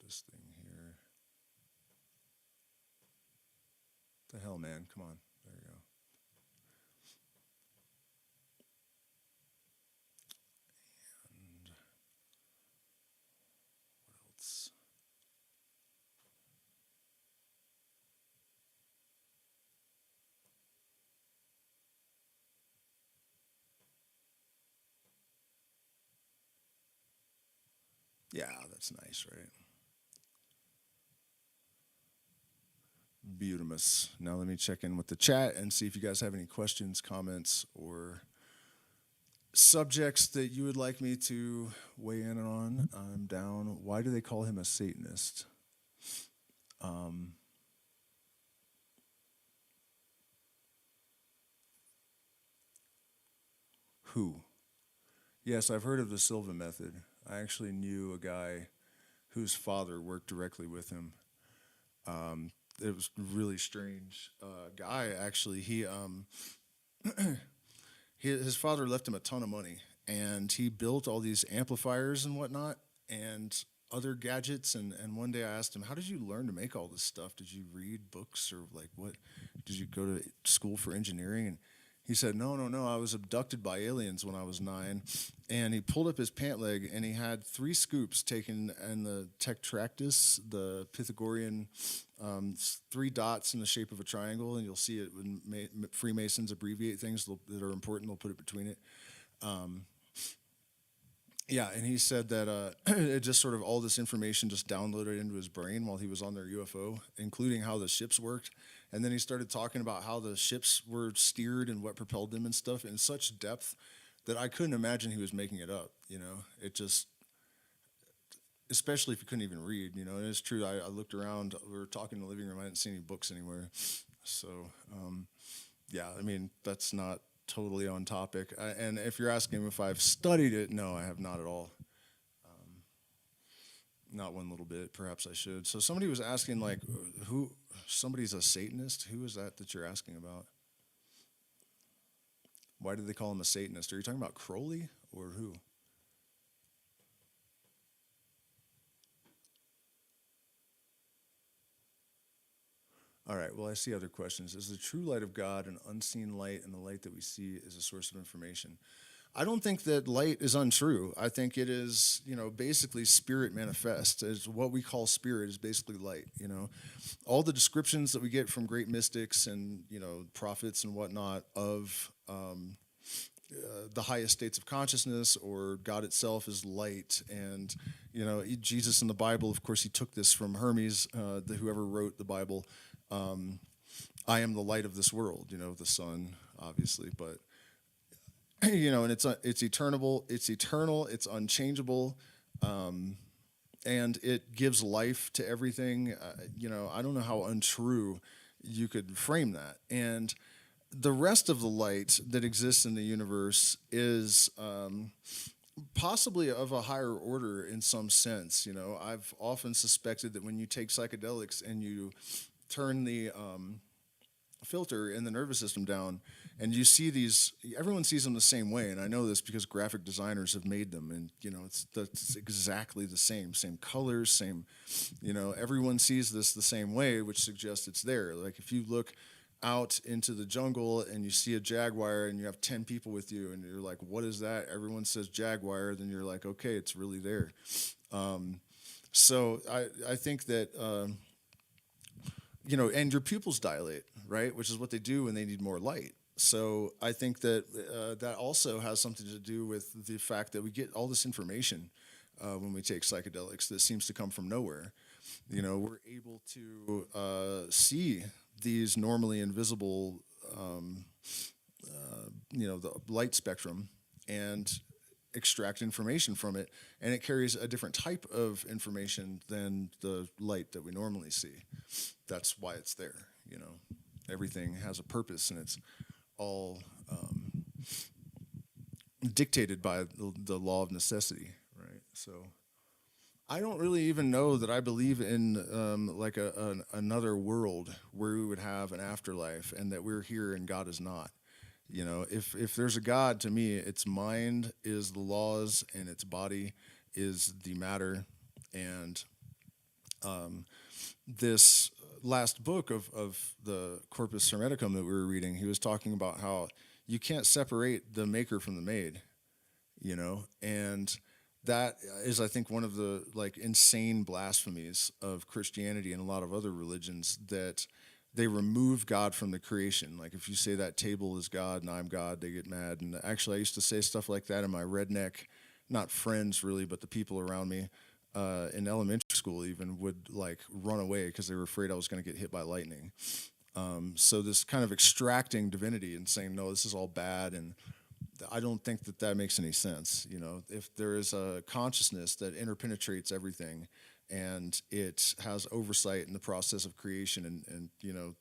This thing here. What the hell, man? Come on. There you go. And what else? Yeah, that's nice, right? Beautimus. Now let me check in with the chat and see if you guys have any questions, comments, or subjects that you would like me to weigh in on. I'm down. Why do they call him a Satanist? Who? Yes, I've heard of the Silva method. I actually knew a guy whose father worked directly with him. It was really strange guy, actually. His father left him a ton of money, and he built all these amplifiers and whatnot and other gadgets. And one day I asked him, how did you learn to make all this stuff? Did you read books, or like what? Did you go to school for engineering? And He said, no, no, no, I was abducted by aliens when I was 9. And he pulled up his pant leg and he had 3 scoops taken in the tetractys, the Pythagorean, 3 dots in the shape of a triangle. And you'll see it when Freemasons abbreviate things that are important, they'll put it between it. Yeah, and he said that it just sort of all this information just downloaded into his brain while he was on their UFO, including how the ships worked. And then he started talking about how the ships were steered and what propelled them and stuff in such depth that I couldn't imagine he was making it up. You know, it just, especially if you couldn't even read. You know, and it's true. I looked around. We were talking in the living room. I didn't see any books anywhere. So, yeah, I mean, that's not totally on topic. And if you're asking if I've studied it, no, I have not at all. Not one little bit. Perhaps I should. So somebody was asking, like, who? Somebody's a Satanist. Who is that you're asking about? Why did they call him a Satanist? Are you talking about Crowley or who? All right, well, I see other questions. Is the true light of God an unseen light, and the light that we see is a source of information? I don't think that light is untrue. I think it is, you know, basically spirit manifest. Is what we call spirit is basically light, you know. All the descriptions that we get from great mystics and, you know, prophets and whatnot of the highest states of consciousness or God itself is light. And, you know, Jesus in the Bible, of course, he took this from Hermes, whoever wrote the Bible. I am the light of this world, you know, the sun, obviously, but you know, and it's eternal, it's unchangeable, and it gives life to everything. You know, I don't know how untrue you could frame that. And the rest of the light that exists in the universe is possibly of a higher order in some sense. You know, I've often suspected that when you take psychedelics and you turn the filter in the nervous system down, and you see these, everyone sees them the same way, and I know this because graphic designers have made them, and you know that's exactly the same colors, same, you know, everyone sees this the same way, which suggests it's there. Like if you look out into the jungle and you see a jaguar and you have 10 people with you and you're like, what is that? Everyone says jaguar, then you're like, okay, it's really there. So I think that you know, and your pupils dilate, right? Which is what they do when they need more light. So I think that that also has something to do with the fact that we get all this information when we take psychedelics that seems to come from nowhere. You know, we're able to see these normally invisible, you know, the light spectrum and extract information from it, and it carries a different type of information than the light that we normally see. That's why it's there. You know, everything has a purpose, and it's all dictated by the law of necessity, right? So I don't really even know that I believe in like another world where we would have an afterlife and that we're here and God is not. You know, if there's a God, to me, its mind is the laws and its body is the matter. And this last book of the Corpus Hermeticum that we were reading, he was talking about how you can't separate the maker from the made, you know, and that is, I think, one of the like insane blasphemies of Christianity and a lot of other religions, that they remove God from the creation. Like if you say that table is God and I'm God, they get mad. And actually I used to say stuff like that in my redneck, not friends really, but the people around me in elementary school even would like run away because they were afraid I was going to get hit by lightning. So this kind of extracting divinity and saying, no, this is all bad. And I don't think that that makes any sense. You know, if there is a consciousness that interpenetrates everything, and it has oversight in the process of creation, and you know,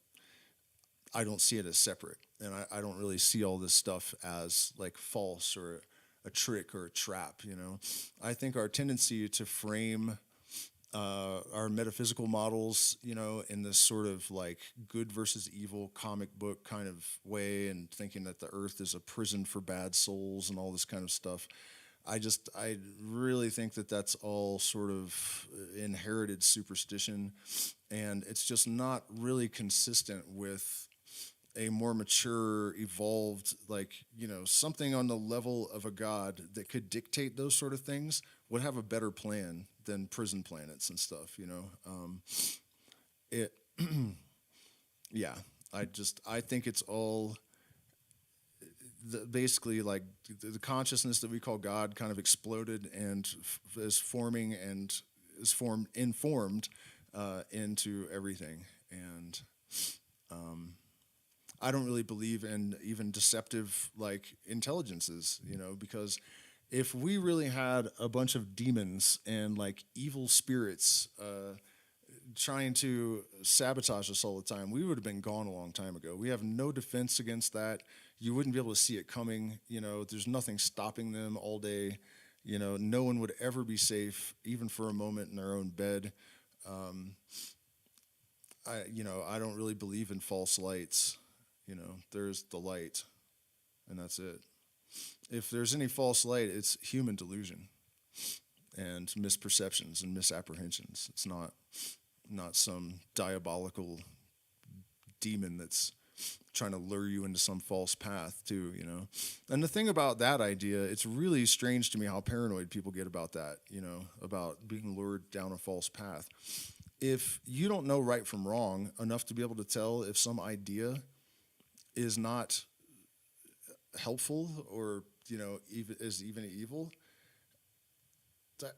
I don't see it as separate, and I don't really see all this stuff as like false or a trick or a trap. You know, I think our tendency to frame our metaphysical models, you know, in this sort of like good versus evil comic book kind of way, and thinking that the earth is a prison for bad souls and all this kind of stuff. I really think that that's all sort of inherited superstition, and it's just not really consistent with a more mature, evolved, like, something on the level of a god that could dictate those sort of things would have a better plan than prison planets and stuff. It, yeah, I think it's all basically like the consciousness that we call God kind of exploded and is forming and is informed into everything. And I don't really believe in even deceptive like intelligences, because if we really had a bunch of demons and like evil spirits trying to sabotage us all the time, we would have been gone a long time ago. We have no defense against that. You wouldn't be able to see it coming. There's nothing stopping them all day. No one would ever be safe, even for a moment, in their own bed. I don't really believe in false lights. There's the light, and that's it. If there's any false light, it's human delusion and misperceptions and misapprehensions. It's not some diabolical demon that's trying to lure you into some false path too. And the thing about that idea, it's really strange to me how paranoid people get about that, about being lured down a false path. If you don't know right from wrong enough to be able to tell if some idea is not helpful or even evil, that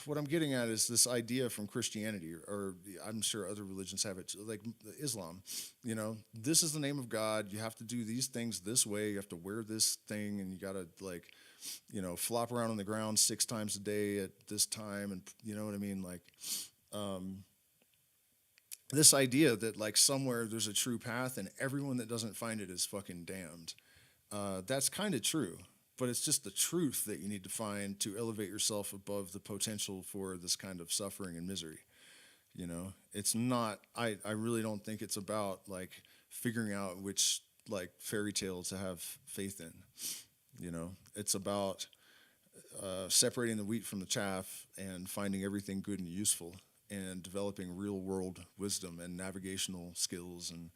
what I'm getting at is this idea from Christianity, or I'm sure other religions have it, like Islam. This is the name of God. You have to do these things this way. You have to wear this thing, and you got to flop around on the ground 6 times a day at this time, and you know what I mean, like. This idea that like somewhere there's a true path and everyone that doesn't find it is fucking damned. That's kind of true, but it's just the truth that you need to find to elevate yourself above the potential for this kind of suffering and misery. It's not, I really don't think it's about like figuring out which like fairy tale to have faith in. It's about separating the wheat from the chaff and finding everything good and useful, and developing real-world wisdom and navigational skills, and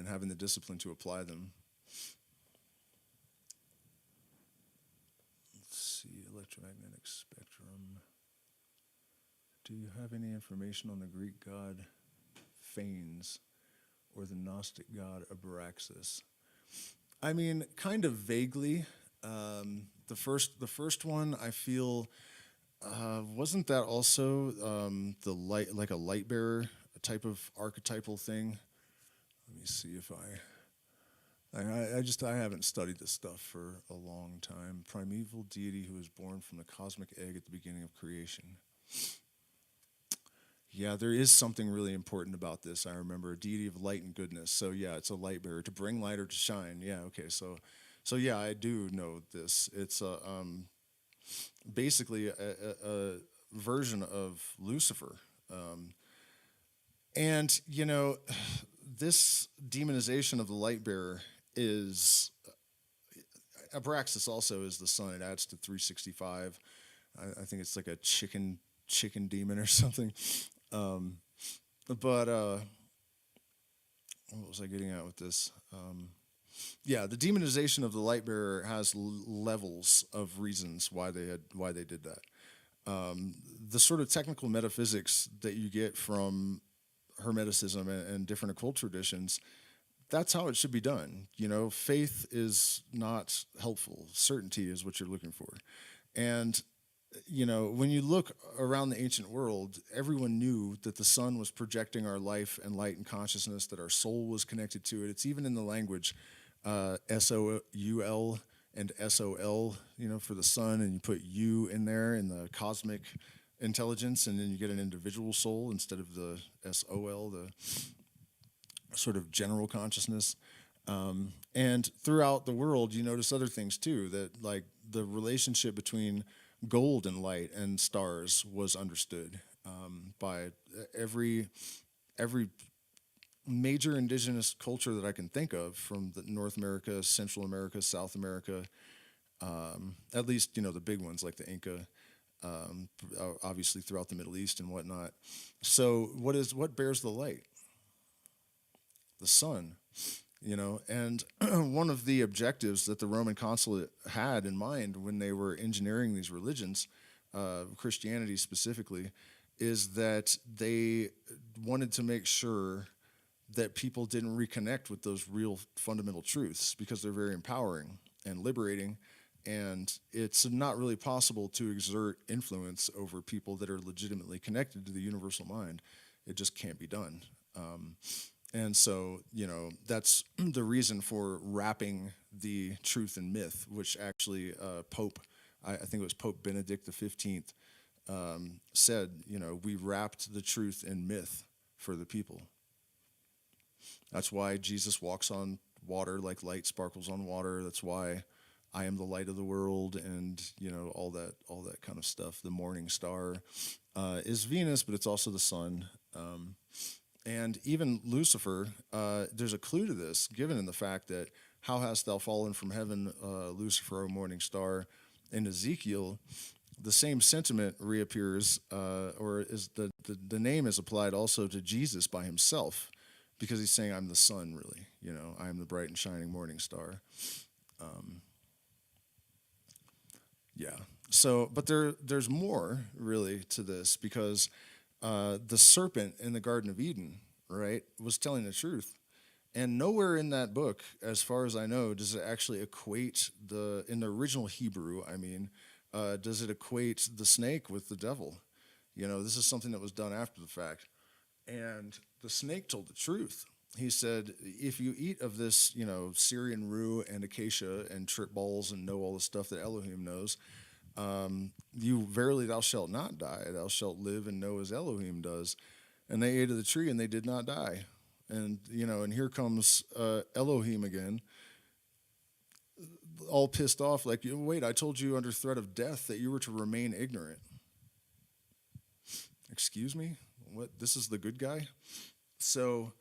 having the discipline to apply them. Let's see, electromagnetic spectrum. Do you have any information on the Greek god Phanes or the Gnostic god Abraxas? I mean, kind of vaguely. The first one, I feel. Wasn't that also the light, like a light bearer, a type of archetypal thing? Let me see if I haven't studied this stuff for a long time. Primeval deity who was born from the cosmic egg at the beginning of creation. Yeah, there is something really important about this. I remember a deity of light and goodness. So yeah, it's a light bearer, to bring light or to shine. Yeah, okay. So yeah, I do know this. It's basically a version of Lucifer. And, this demonization of the light bearer is, Abraxas also is the sun. It adds to 365. I think it's like a chicken demon or something. But what was I getting at with this? Yeah, the demonization of the light bearer has levels of reasons why they did that. The sort of technical metaphysics that you get from Hermeticism and different occult traditions, that's how it should be done. Faith is not helpful. Certainty is what you're looking for. And when you look around the ancient world, everyone knew that the sun was projecting our life and light and consciousness, that our soul was connected to it. It's even in the language. S-O-U-L and S-O-L, for the sun, and you put U in there in the cosmic intelligence, and then you get an individual soul instead of the S-O-L, the sort of general consciousness. And throughout the world, you notice other things too, that like the relationship between gold and light and stars was understood by every major indigenous culture that I can think of, from North America, Central America, South America, at least, the big ones like the Inca, obviously throughout the Middle East and whatnot. So what bears the light? the sun. And one of the objectives that the Roman consulate had in mind when they were engineering these religions, Christianity specifically, is that they wanted to make sure that people didn't reconnect with those real fundamental truths, because they're very empowering and liberating, and it's not really possible to exert influence over people that are legitimately connected to the universal mind. It just can't be done. And so, that's the reason for wrapping the truth in myth, which actually I think it was Pope Benedict XV, said, we wrapped the truth in myth for the people. That's why Jesus walks on water like light sparkles on water. That's why I am the light of the world, and all that kind of stuff. The morning star is Venus, but it's also the sun. And even Lucifer, there's a clue to this given in the fact that how hast thou fallen from heaven, Lucifer, O morning star? In Ezekiel, the same sentiment reappears, or is the name is applied also to Jesus by himself, because he's saying, I'm the sun, really. I am the bright and shining morning star. Yeah. So, but there's more really to this, because the serpent in the Garden of Eden, right, was telling the truth. And nowhere in that book, as far as I know, does it actually equate in the original Hebrew, does it equate the snake with the devil? This is something that was done after the fact. And the snake told the truth. He said, if you eat of this, Syrian rue and acacia and trip balls and know all the stuff that Elohim knows, thou shalt not die. Thou shalt live and know as Elohim does. And they ate of the tree and they did not die. And, and here comes Elohim again, all pissed off, like, wait, I told you under threat of death that you were to remain ignorant. Excuse me? What? This is the good guy? So,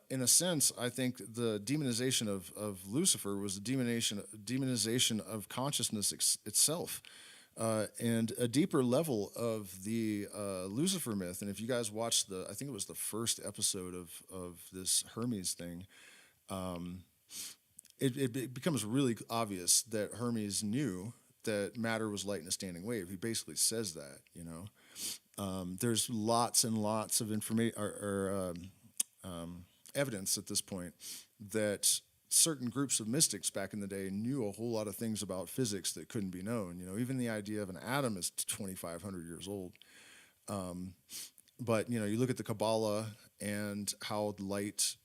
in a sense, I think the demonization of Lucifer was the demonization of consciousness itself, and a deeper level of the Lucifer myth. And if you guys watched I think it was the first episode of this Hermes thing, it becomes really obvious that Hermes knew that matter was light in a standing wave. He basically says that, there's lots and lots of information evidence at this point that certain groups of mystics back in the day knew a whole lot of things about physics that couldn't be known. Even the idea of an atom is 2,500 years old. But you look at the Kabbalah and how light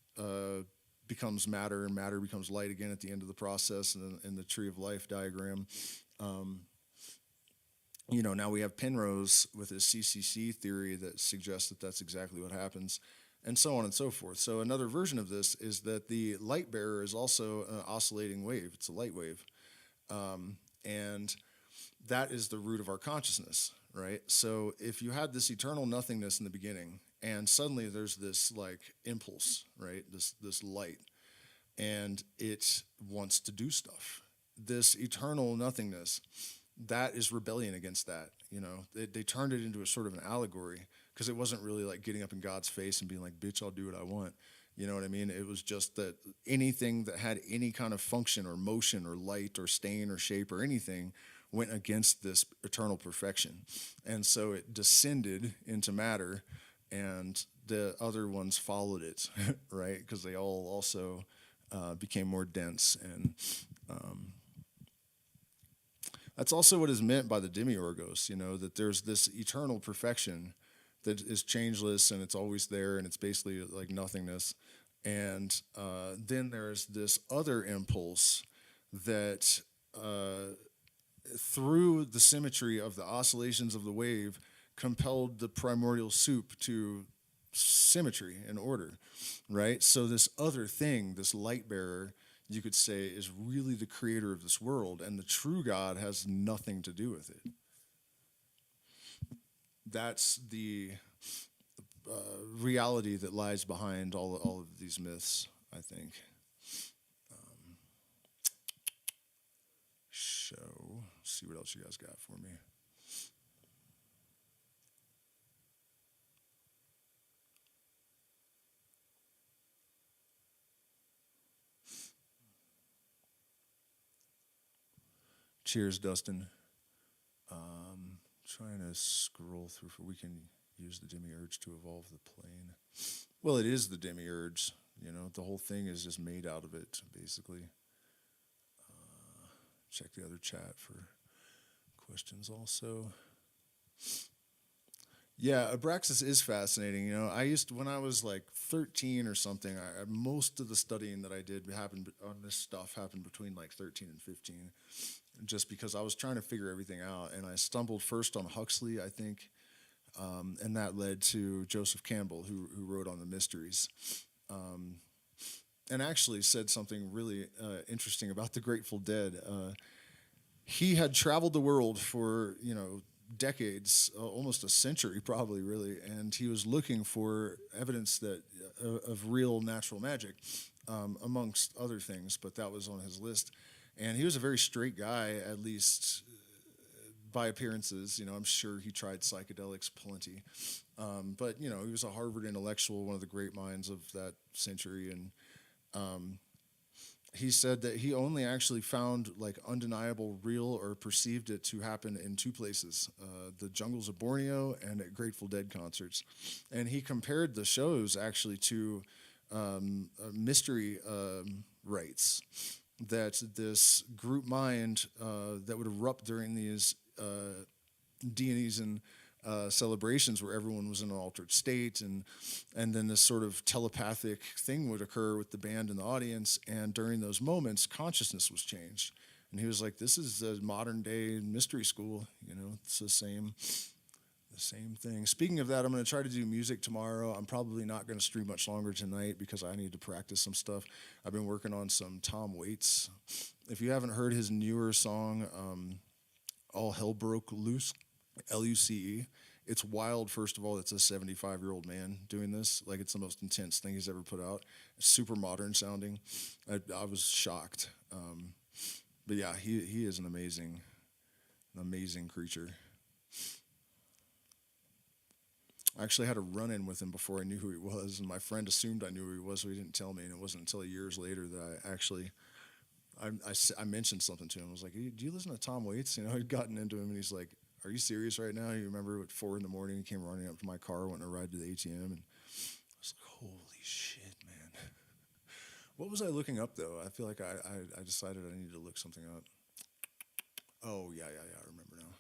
becomes matter and matter becomes light again at the end of the process, in the tree of life diagram. Now we have Penrose with his CCC theory that suggests that that's exactly what happens, and so on and so forth. So another version of this is that the light bearer is also an oscillating wave. It's a light wave. And that is the root of our consciousness, right? So if you had this eternal nothingness in the beginning, and suddenly there's this like impulse, right? This light, and it wants to do stuff. This eternal nothingness, that is rebellion against that. They turned it into a sort of an allegory, because it wasn't really like getting up in God's face and being like, bitch, I'll do what I want. You know what I mean? It was just that anything that had any kind of function or motion or light or stain or shape or anything went against this eternal perfection. And so it descended into matter, and the other ones followed it, right? Because they all also became more dense. And that's also what is meant by the demiurgos, that there's this eternal perfection that is changeless, and it's always there, and it's basically like nothingness. And then there's this other impulse that through the symmetry of the oscillations of the wave compelled the primordial soup to symmetry and order, right? So this other thing, this light bearer, you could say, is really the creator of this world, and the true God has nothing to do with it. That's the reality that lies behind all of these myths, I think. So, see what else you guys got for me. Cheers, Dustin. Trying to scroll through for we can use the demiurge to evolve the plane. Well, it is the demiurge. You know, the whole thing is just made out of it, basically. Check the other chat for questions also. Yeah, Abraxas is fascinating. You know, when I was like 13 or something, most of the studying that I did happened on this stuff happened between like 13 and 15, just because I was trying to figure everything out. And I stumbled first on Huxley, I think, and that led to Joseph Campbell, who wrote on the mysteries. And actually said something really interesting about the Grateful Dead. He had traveled the world for, decades, almost a century probably, really, and he was looking for evidence that of real natural magic, amongst other things, but that was on his list. And he was a very straight guy, at least by appearances. I'm sure he tried psychedelics plenty. But, he was a Harvard intellectual, one of the great minds of that century, and he said that he only actually found like undeniable, real, or perceived it to happen in two places, the jungles of Borneo and at Grateful Dead concerts. And he compared the shows actually to mystery rites, that this group mind that would erupt during these deities and celebrations where everyone was in an altered state, and then this sort of telepathic thing would occur with the band and the audience, and during those moments consciousness was changed. And he was like, this is a modern day mystery school. It's the same thing. Speaking of that, I'm going to try to do music tomorrow. I'm probably not going to stream much longer tonight because I need to practice some stuff. I've been working on some Tom Waits. If you haven't heard his newer song, All Hell Broke Loose, Luce. It's wild. First of all, it's a 75-year-old man doing this. Like, it's the most intense thing he's ever put out. It's super modern sounding. I was shocked. But yeah, he is an amazing creature. I actually had a run-in with him before I knew who he was, and my friend assumed I knew who he was, so he didn't tell me. And it wasn't until years later that I mentioned something to him. I was like, "Do you listen to Tom Waits?" I'd gotten into him, and he's like, "Are you serious right now?" You remember at 4 a.m, he came running up to my car, went on a ride to the ATM, and I was like, "Holy shit, man!" What was I looking up though? I feel like I decided I needed to look something up. Oh yeah, I remember now.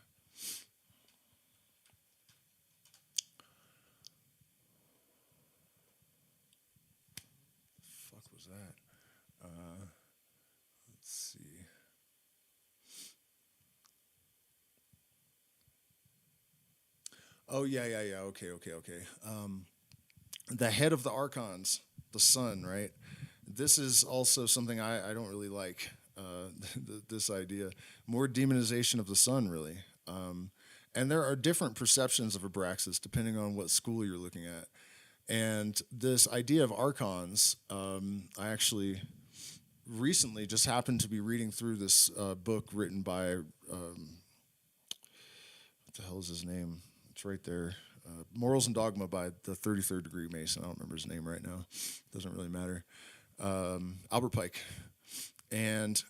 Fuck was that? Let's see. Oh, yeah. Okay. The head of the archons, the sun, right? This is also something I don't really like, this idea. More demonization of the sun, really. And there are different perceptions of Abraxas depending on what school you're looking at. And this idea of archons, I actually recently just happened to be reading through this book written by, what the hell is his name? It's right there. Morals and Dogma by the 33rd Degree Mason. I don't remember his name right now. Doesn't really matter. Albert Pike. And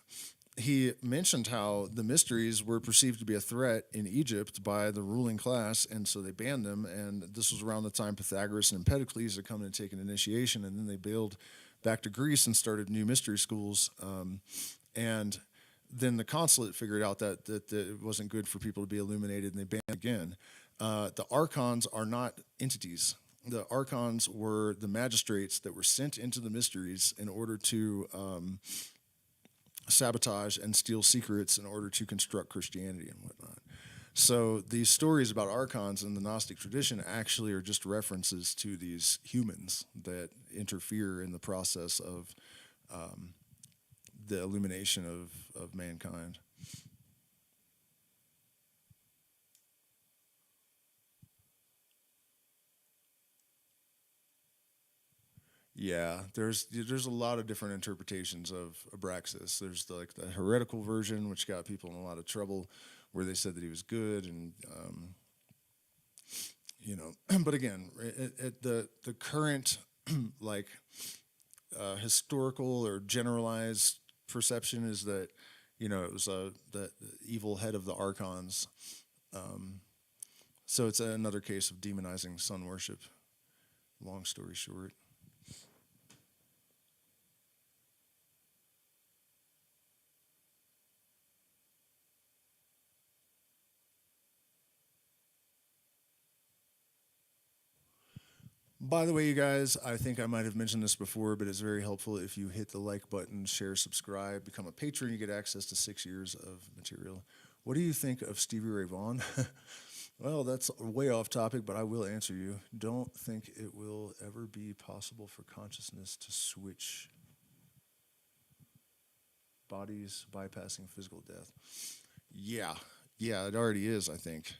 he mentioned how the mysteries were perceived to be a threat in Egypt by the ruling class, and so they banned them. And this was around the time Pythagoras and Empedocles had come and taken initiation, and then they bailed back to Greece and started new mystery schools. And then the consulate figured out that it wasn't good for people to be illuminated, and they banned again. The archons are not entities. The archons were the magistrates that were sent into the mysteries in order to sabotage and steal secrets in order to construct Christianity and whatnot. So these stories about archons in the Gnostic tradition actually are just references to these humans that interfere in the process of the illumination of mankind. Yeah, there's a lot of different interpretations of Abraxas. There's the heretical version, which got people in a lot of trouble, where they said that he was good, and but again, the current historical or generalized perception is that It was the evil head of the archons. So it's another case of demonizing sun worship. Long story short. By the way, you guys, I think I might have mentioned this before, but it's very helpful if you hit the like button, share, subscribe, become a patron. You get access to 6 years of material. What do you think of Stevie Ray Vaughan? Well, that's way off topic, but I will answer you. Don't think it will ever be possible for consciousness to switch bodies bypassing physical death. Yeah, it already is, I think.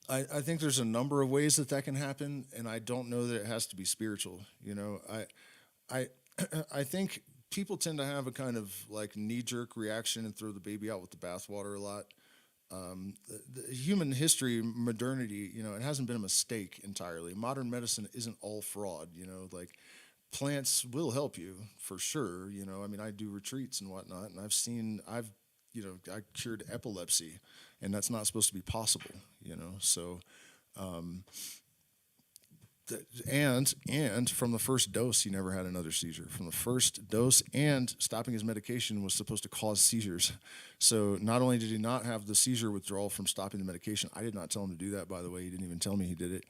I think there's a number of ways that can happen, and I don't know that it has to be spiritual. I I think people tend to have a kind of like knee-jerk reaction and throw the baby out with the bathwater a lot. The human history, modernity, it hasn't been a mistake entirely. Modern medicine isn't all fraud. Like plants will help you for sure. I mean, I do retreats and whatnot, and I cured epilepsy, and that's not supposed to be possible. So, and from the first dose, he never had another seizure. From the first dose, and stopping his medication was supposed to cause seizures. So not only did he not have the seizure withdrawal from stopping the medication, I did not tell him to do that, by the way. He didn't even tell me he did it.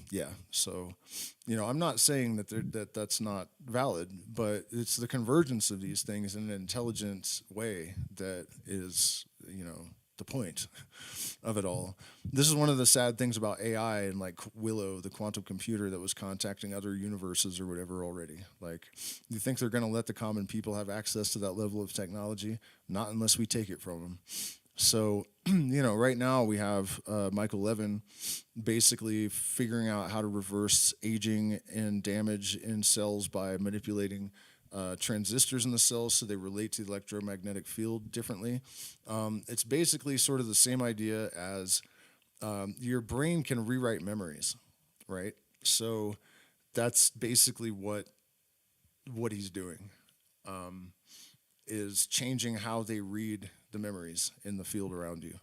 Yeah, so, I'm not saying that's not valid, but it's the convergence of these things in an intelligent way that is, the point of it all. This is one of the sad things about AI and like Willow, the quantum computer that was contacting other universes or whatever already. Like, you think they're going to let the common people have access to that level of technology? Not unless we take it from them. So, right now we have Michael Levin basically figuring out how to reverse aging and damage in cells by manipulating transistors in the cells so they relate to the electromagnetic field differently. It's basically sort of the same idea as your brain can rewrite memories, right? So that's basically what he's doing, is changing how they read the memories in the field around you.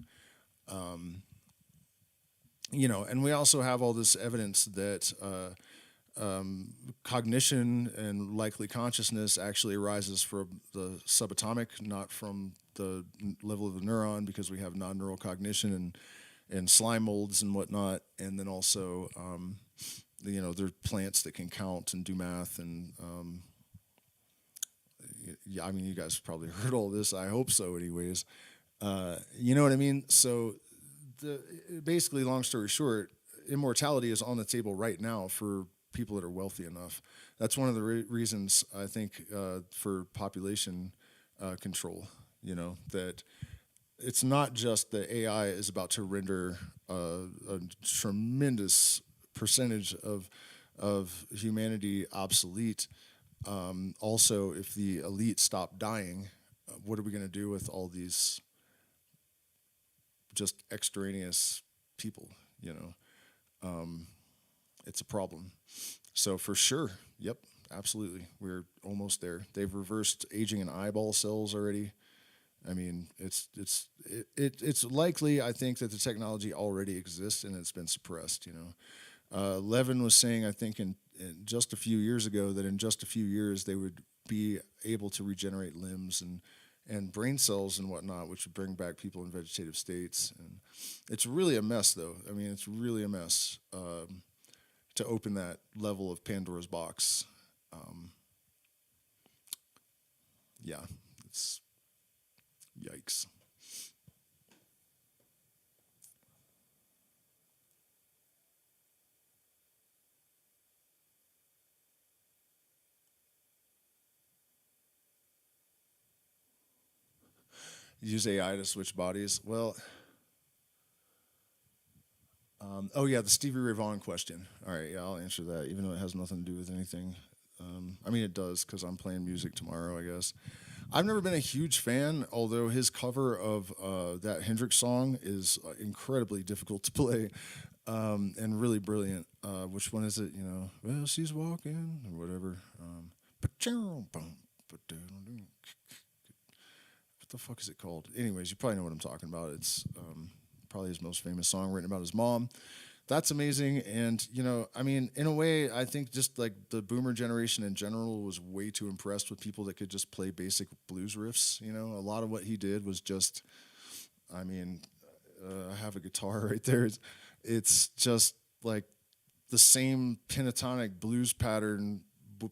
And we also have all this evidence that cognition and likely consciousness actually arises from the subatomic, not from the level of the neuron, because we have non-neural cognition and slime molds and whatnot. And then also, there are plants that can count and do math. And I mean, you guys probably heard all this. I hope so anyways. You know what I mean? So basically, long story short, immortality is on the table right now for people that are wealthy enough. That's one of the reasons, I think, for population control, that it's not just that AI is about to render a tremendous percentage of humanity obsolete. Also, if the elite stop dying, what are we going to do with all these just extraneous people, it's a problem. So for sure, yep, absolutely, we're almost there. They've reversed aging in eyeball cells already. I mean, it's likely, I think, that the technology already exists and it's been suppressed. Levin was saying, I think, in just a few years ago, that in just a few years they would be able to regenerate limbs and brain cells and whatnot, which would bring back people in vegetative states. And it's really a mess, though. I mean, it's really a mess to open that level of Pandora's box. Yeah, it's yikes. Use AI to switch bodies. Well, oh yeah, the Stevie Ray Vaughan question. All right, yeah, I'll answer that, even though it has nothing to do with anything. I mean, it does, because I'm playing music tomorrow, I guess. I've never been a huge fan, although his cover of that Hendrix song is incredibly difficult to play and really brilliant. Which one is it? Well, she's walking, or whatever. What the fuck is it called? Anyways, you probably know what I'm talking about. It's probably his most famous song, written about his mom. That's amazing. And, you know, I mean, in a way, I think just like the boomer generation in general was way too impressed with people that could just play basic blues riffs. You know, a lot of what he did was just, I mean, I have a guitar right there. It's just like the same pentatonic blues pattern,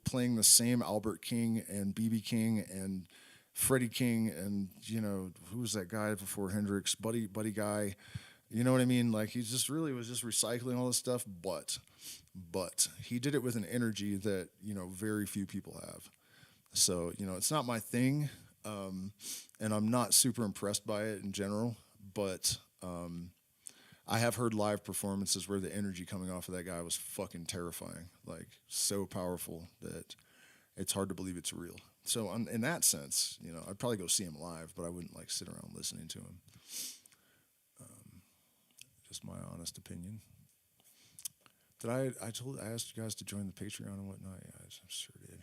playing the same Albert King and BB King and Freddie King and, you know, who was that guy before Hendrix, Buddy Guy. You know what I mean? Like, he just really was just recycling all this stuff, but he did it with an energy that, you know, very few people have. So, you know, it's not my thing, and I'm not super impressed by it in general, but I have heard live performances where the energy coming off of that guy was fucking terrifying, like so powerful that it's hard to believe it's real. So in that sense, you know, I'd probably go see him live, but I wouldn't like sit around listening to him. Just my honest opinion. Did I asked you guys to join the Patreon and whatnot? Yeah, I sure did.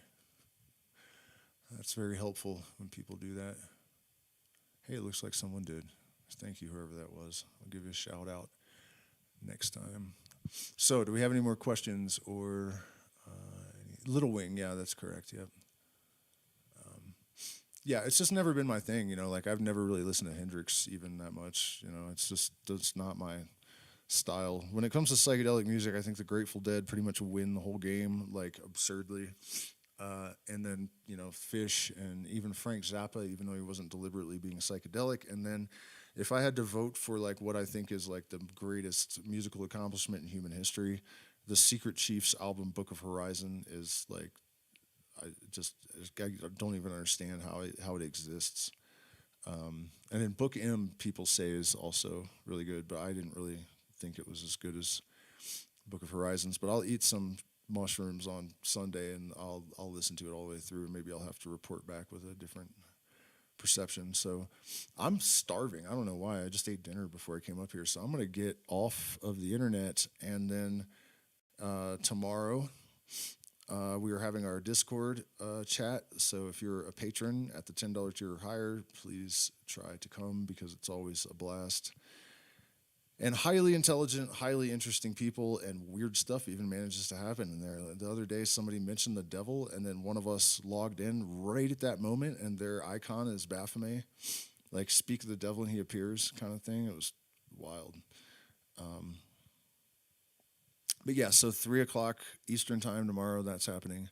That's very helpful when people do that. Hey, it looks like someone did. Thank you, whoever that was. I'll give you a shout out next time. So, do we have any more questions or Little Wing? Yeah, that's correct. Yep. Yeah, it's just never been my thing. You know, like I've never really listened to Hendrix even that much. You know, it's not my style. When it comes to psychedelic music, I think the Grateful Dead pretty much win the whole game, like absurdly. And then, you know, Fish and even Frank Zappa, even though he wasn't deliberately being psychedelic. And then if I had to vote for like what I think is like the greatest musical accomplishment in human history, the Secret Chiefs album Book of Horizon is like, I don't even understand how it exists. And then Book M, people say, is also really good, but I didn't really think it was as good as Book of Horizons. But I'll eat some mushrooms on Sunday and I'll listen to it all the way through. Maybe I'll have to report back with a different perception. So I'm starving. I don't know why. I just ate dinner before I came up here. So I'm going to get off of the internet, and then tomorrow we are having our Discord chat. So if you're a patron at the $10 tier or higher, please try to come because it's always a blast. And highly intelligent, highly interesting people, and weird stuff even manages to happen in there. The other day, somebody mentioned the devil, and then one of us logged in right at that moment, and their icon is Baphomet, like speak of the devil and he appears kind of thing. It was wild. But yeah, so 3 o'clock Eastern time tomorrow, that's happening.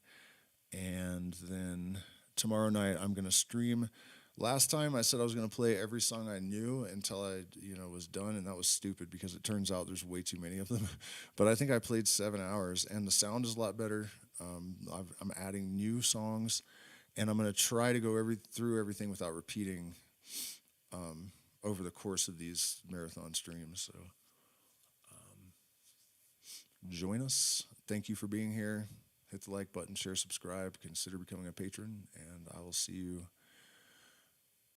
And then tomorrow night, I'm going to stream. Last time I said I was going to play every song I knew until I, was done, and that was stupid because it turns out there's way too many of them. But I think I played 7 hours, and the sound is a lot better. I'm adding new songs, and I'm going to try to go through everything without repeating over the course of these marathon streams. So join us. Thank you for being here. Hit the like button, share, subscribe, consider becoming a patron, and I will see you